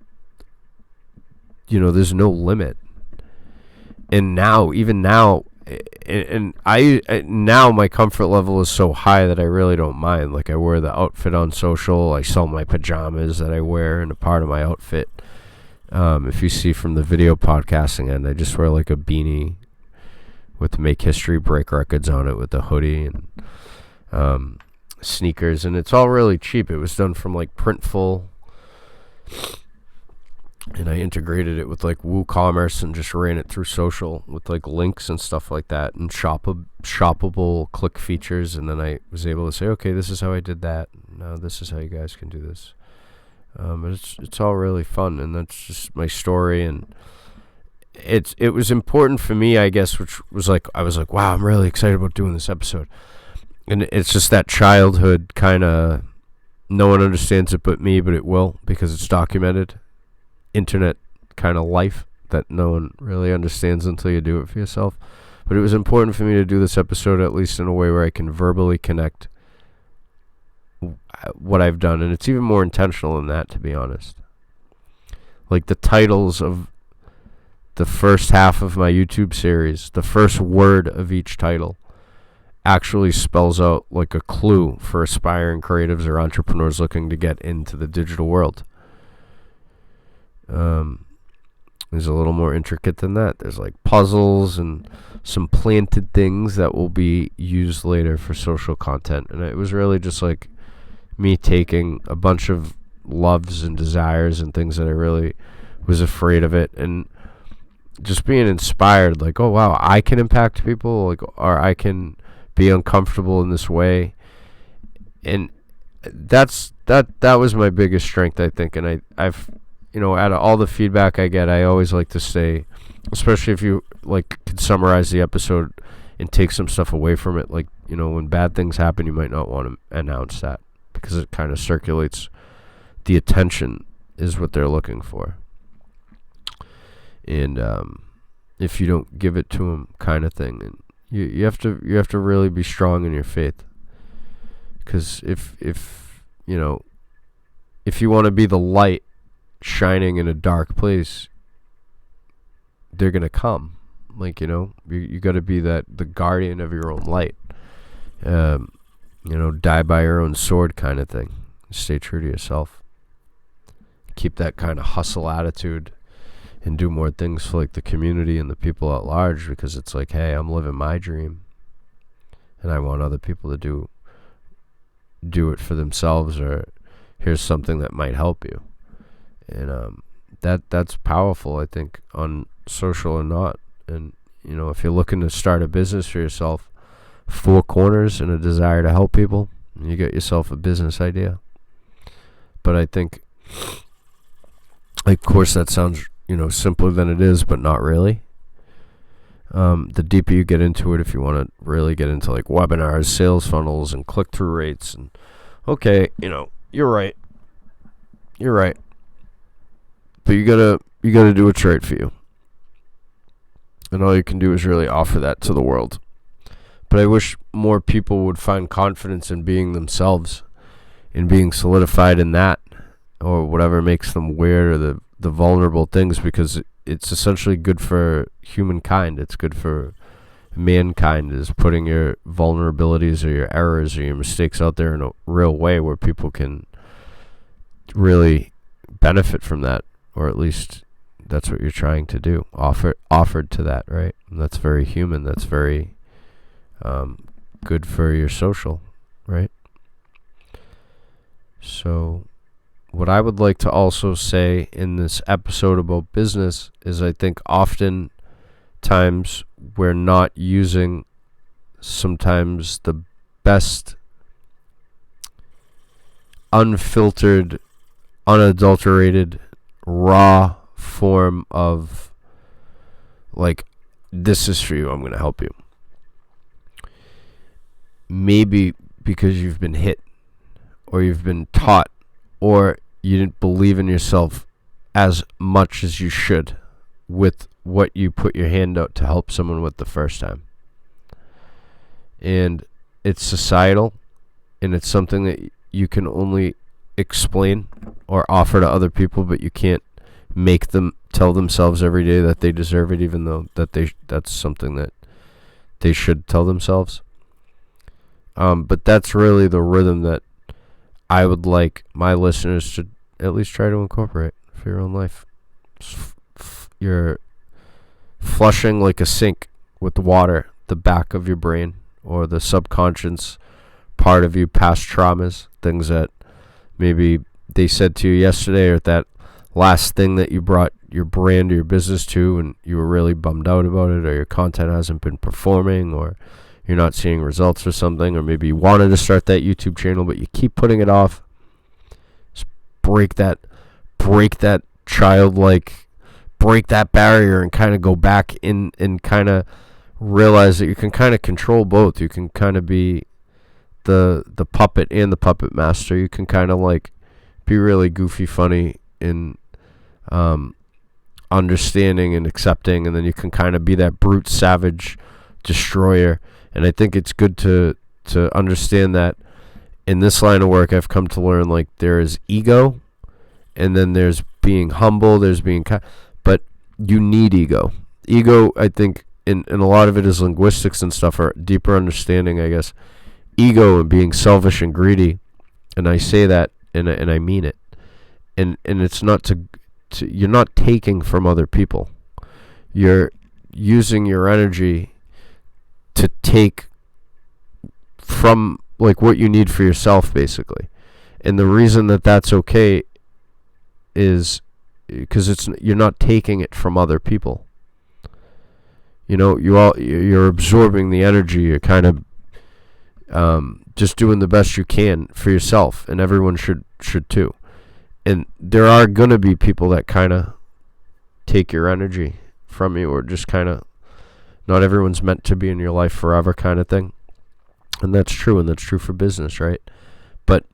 there's no limit. And now, even now, and now my comfort level is so high that I really don't mind. Like, I wear the outfit on social. I sell my pajamas that I wear and a part of my outfit. If you see from the video podcasting end, I just wear like a beanie with Make History, Break Records on it, with a hoodie and sneakers, and it's all really cheap. It was done from like Printful, and I integrated it with like WooCommerce and just ran it through social with like links and stuff like that, and shoppable click features. And then I was able to say, okay, this is how I did that. Now this is how you guys can do this. But it's all really fun, and that's just my story. And it was important for me, I guess, which was like, I was like, wow, I'm really excited about doing this episode. And it's just that childhood kind of, no one understands it but me, but it will, because it's documented internet kind of life that no one really understands until you do it for yourself. But it was important for me to do this episode, at least in a way where I can verbally connect what I've done. And it's even more intentional than that, to be honest. Like the titles of the first half of my YouTube series, the first word of each title actually spells out like a clue for aspiring creatives or entrepreneurs looking to get into the digital world. There's a little more intricate than that. There's like puzzles and some planted things that will be used later for social content. And it was really just like me taking a bunch of loves and desires and things that I really was afraid of it, and just being inspired, like, oh wow, I can impact people, like, or I can be uncomfortable in this way. And that was my biggest strength, I think. And I've out of all the feedback I get, I always like to say, especially if you like could summarize the episode and take some stuff away from it, like, when bad things happen, you might not want to announce that, because it kind of circulates. The attention is what they're looking for. and if you don't give it to them, kind of thing. And you have to really be strong in your faith, because if you want to be the light shining in a dark place, they're gonna come. Like, you got to be the guardian of your own light. Die by your own sword, kind of thing. Stay true to yourself. Keep that kind of hustle attitude, and do more things for like the community and the people at large, because it's like, hey, I'm living my dream, and I want other people to do it for themselves, or here's something that might help you. And that's powerful, I think, on social or not. And if you're looking to start a business for yourself, 4 corners and a desire to help people, you get yourself a business idea. But I think, of course, that sounds simpler than it is, but not really. The deeper you get into it, if you want to really get into like webinars, sales funnels, and click-through rates, and okay, you're right, but you gotta do what's right for you, and all you can do is really offer that to the world. But I wish more people would find confidence in being themselves, in being solidified in that, or whatever makes them weird, or the vulnerable things, because it's essentially good for humankind. It's good for mankind, is putting your vulnerabilities or your errors or your mistakes out there in a real way where people can really benefit from that, or at least that's what you're trying to do. Offered to that, right? And that's very human. That's very good for your social, right? So what I would like to also say in this episode about business is, I think often times we're not using sometimes the best unfiltered, unadulterated, raw form of like, this is for you, I'm going to help you. Maybe because you've been hit, or you've been taught, or you didn't believe in yourself as much as you should with what you put your hand out to help someone with the first time. And it's societal, and it's something that you can only explain or offer to other people, but you can't make them tell themselves every day that they deserve it, even though that's something that they should tell themselves. But that's really the rhythm that I would like my listeners to at least try to incorporate for your own life. You're flushing like a sink with water the back of your brain, or the subconscious part of you, past traumas, things that maybe they said to you yesterday, or that last thing that you brought your brand or your business to, and you were really bummed out about it, or your content hasn't been performing, or you're not seeing results or something, or maybe you wanted to start that YouTube channel, but you keep putting it off. Just break that childlike, break that barrier, and kind of go back in and kind of realize that you can kind of control both. You can kind of be the puppet and the puppet master. You can kind of like be really goofy, funny, in understanding and accepting, and then you can kind of be that brute, savage destroyer. And I think it's good to understand that in this line of work, I've come to learn, like, there is ego, and then there's being humble, there's being but you need ego. Ego, I think, and a lot of it is linguistics and stuff, or deeper understanding, I guess. Ego and being selfish and greedy, and I say that, and I mean it. And it's not to you're not taking from other people. You're using your energy to take from like what you need for yourself, basically. And the reason that that's okay is because you're not taking it from other people. You're absorbing the energy. You're kind of just doing the best you can for yourself, and everyone should too. And there are gonna be people that kind of take your energy from you, or just kind of, not everyone's meant to be in your life forever, kind of thing. And that's true, and that's true for business, right? But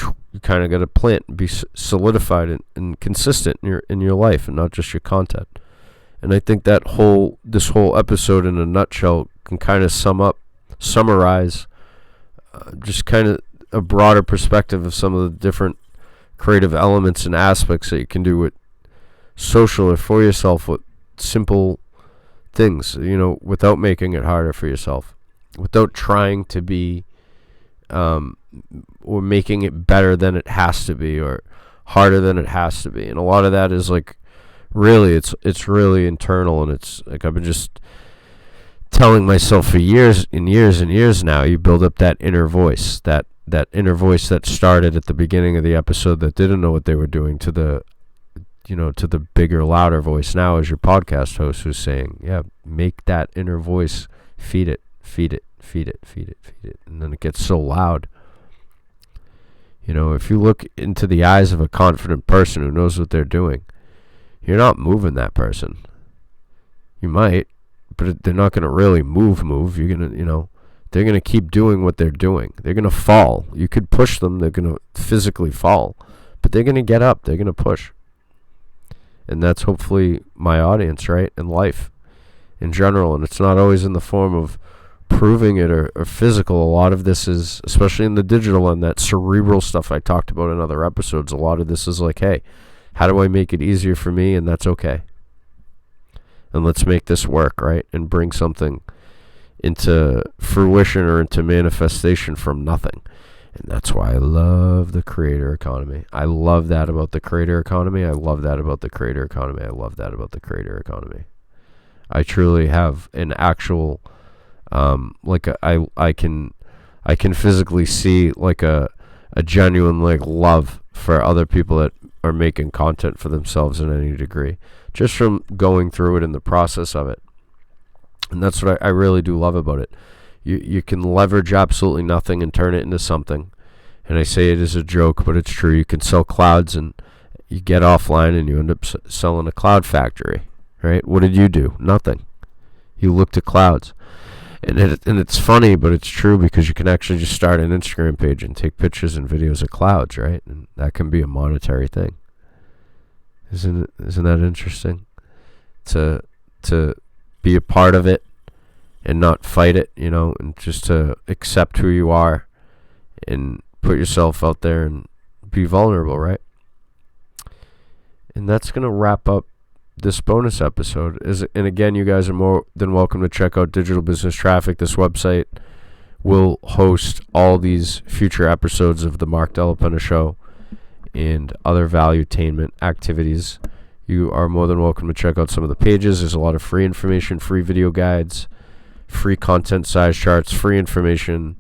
you kind of got to plant and be solidified and consistent in your life, and not just your content. And I think that this whole episode in a nutshell can kind of summarize just kind of a broader perspective of some of the different creative elements and aspects that you can do with social or for yourself with simple things, without making it harder for yourself, without trying to be or making it better than it has to be or harder than it has to be. And a lot of that is like really it's really internal, and it's like I've been just telling myself for years and years and years now, you build up that inner voice, that inner voice that started at the beginning of the episode that didn't know what they were doing, to the bigger, louder voice now as your podcast host who's saying, yeah, make that inner voice, feed it, and then it gets so loud. If you look into the eyes of a confident person who knows what they're doing, you're not moving that person. You might, but they're not going to really move. You're going to, they're going to keep doing what they're doing. They're going to fall. You could push them. They're going to physically fall, but they're going to get up. They're going to push. And that's hopefully my audience, right? And life in general. And it's not always in the form of proving it or physical. A lot of this is, especially in the digital and that cerebral stuff I talked about in other episodes, a lot of this is like, hey, how do I make it easier for me? And that's okay. And let's make this work, right? And bring something into fruition or into manifestation from nothing. And that's why I love the creator economy. I love that about the creator economy. I love that about the creator economy. I love that about the creator economy. I truly have an actual, I can physically see like a genuine like love for other people that are making content for themselves in any degree, just from going through it in the process of it. And that's what I really do love about it. You can leverage absolutely nothing and turn it into something. And I say it as a joke, but it's true. You can sell clouds, and you get offline and you end up selling a cloud factory, right? What did you do? Nothing. You looked at clouds. And it's funny, but it's true, because you can actually just start an Instagram page and take pictures and videos of clouds, right? And that can be a monetary thing. Isn't that interesting? To be a part of it and not fight it, and just to accept who you are and put yourself out there and be vulnerable, right? And that's going to wrap up this bonus episode. And again, you guys are more than welcome to check out Digital Business Traffic. This website will host all these future episodes of the Mark DellaPenna Show and other value-tainment activities. You are more than welcome to check out some of the pages. There's a lot of free information, free video guides, free content size charts, free information,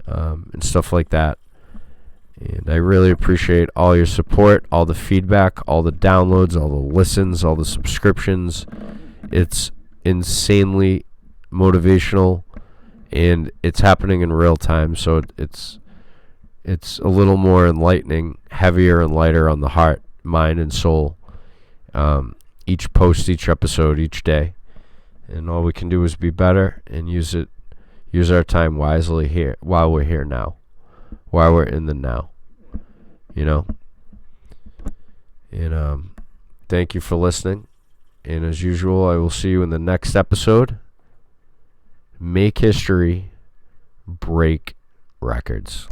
and stuff like that. And I really appreciate all your support, all the feedback, all the downloads, all the listens, all the subscriptions. It's insanely motivational, and it's happening in real time. So it's a little more enlightening, heavier and lighter on the heart, mind, and soul. Each post, each episode, each day. And all we can do is be better and use our time wisely here while we're here now, while we're in the now, And thank you for listening. And as usual, I will see you in the next episode. Make history, break records.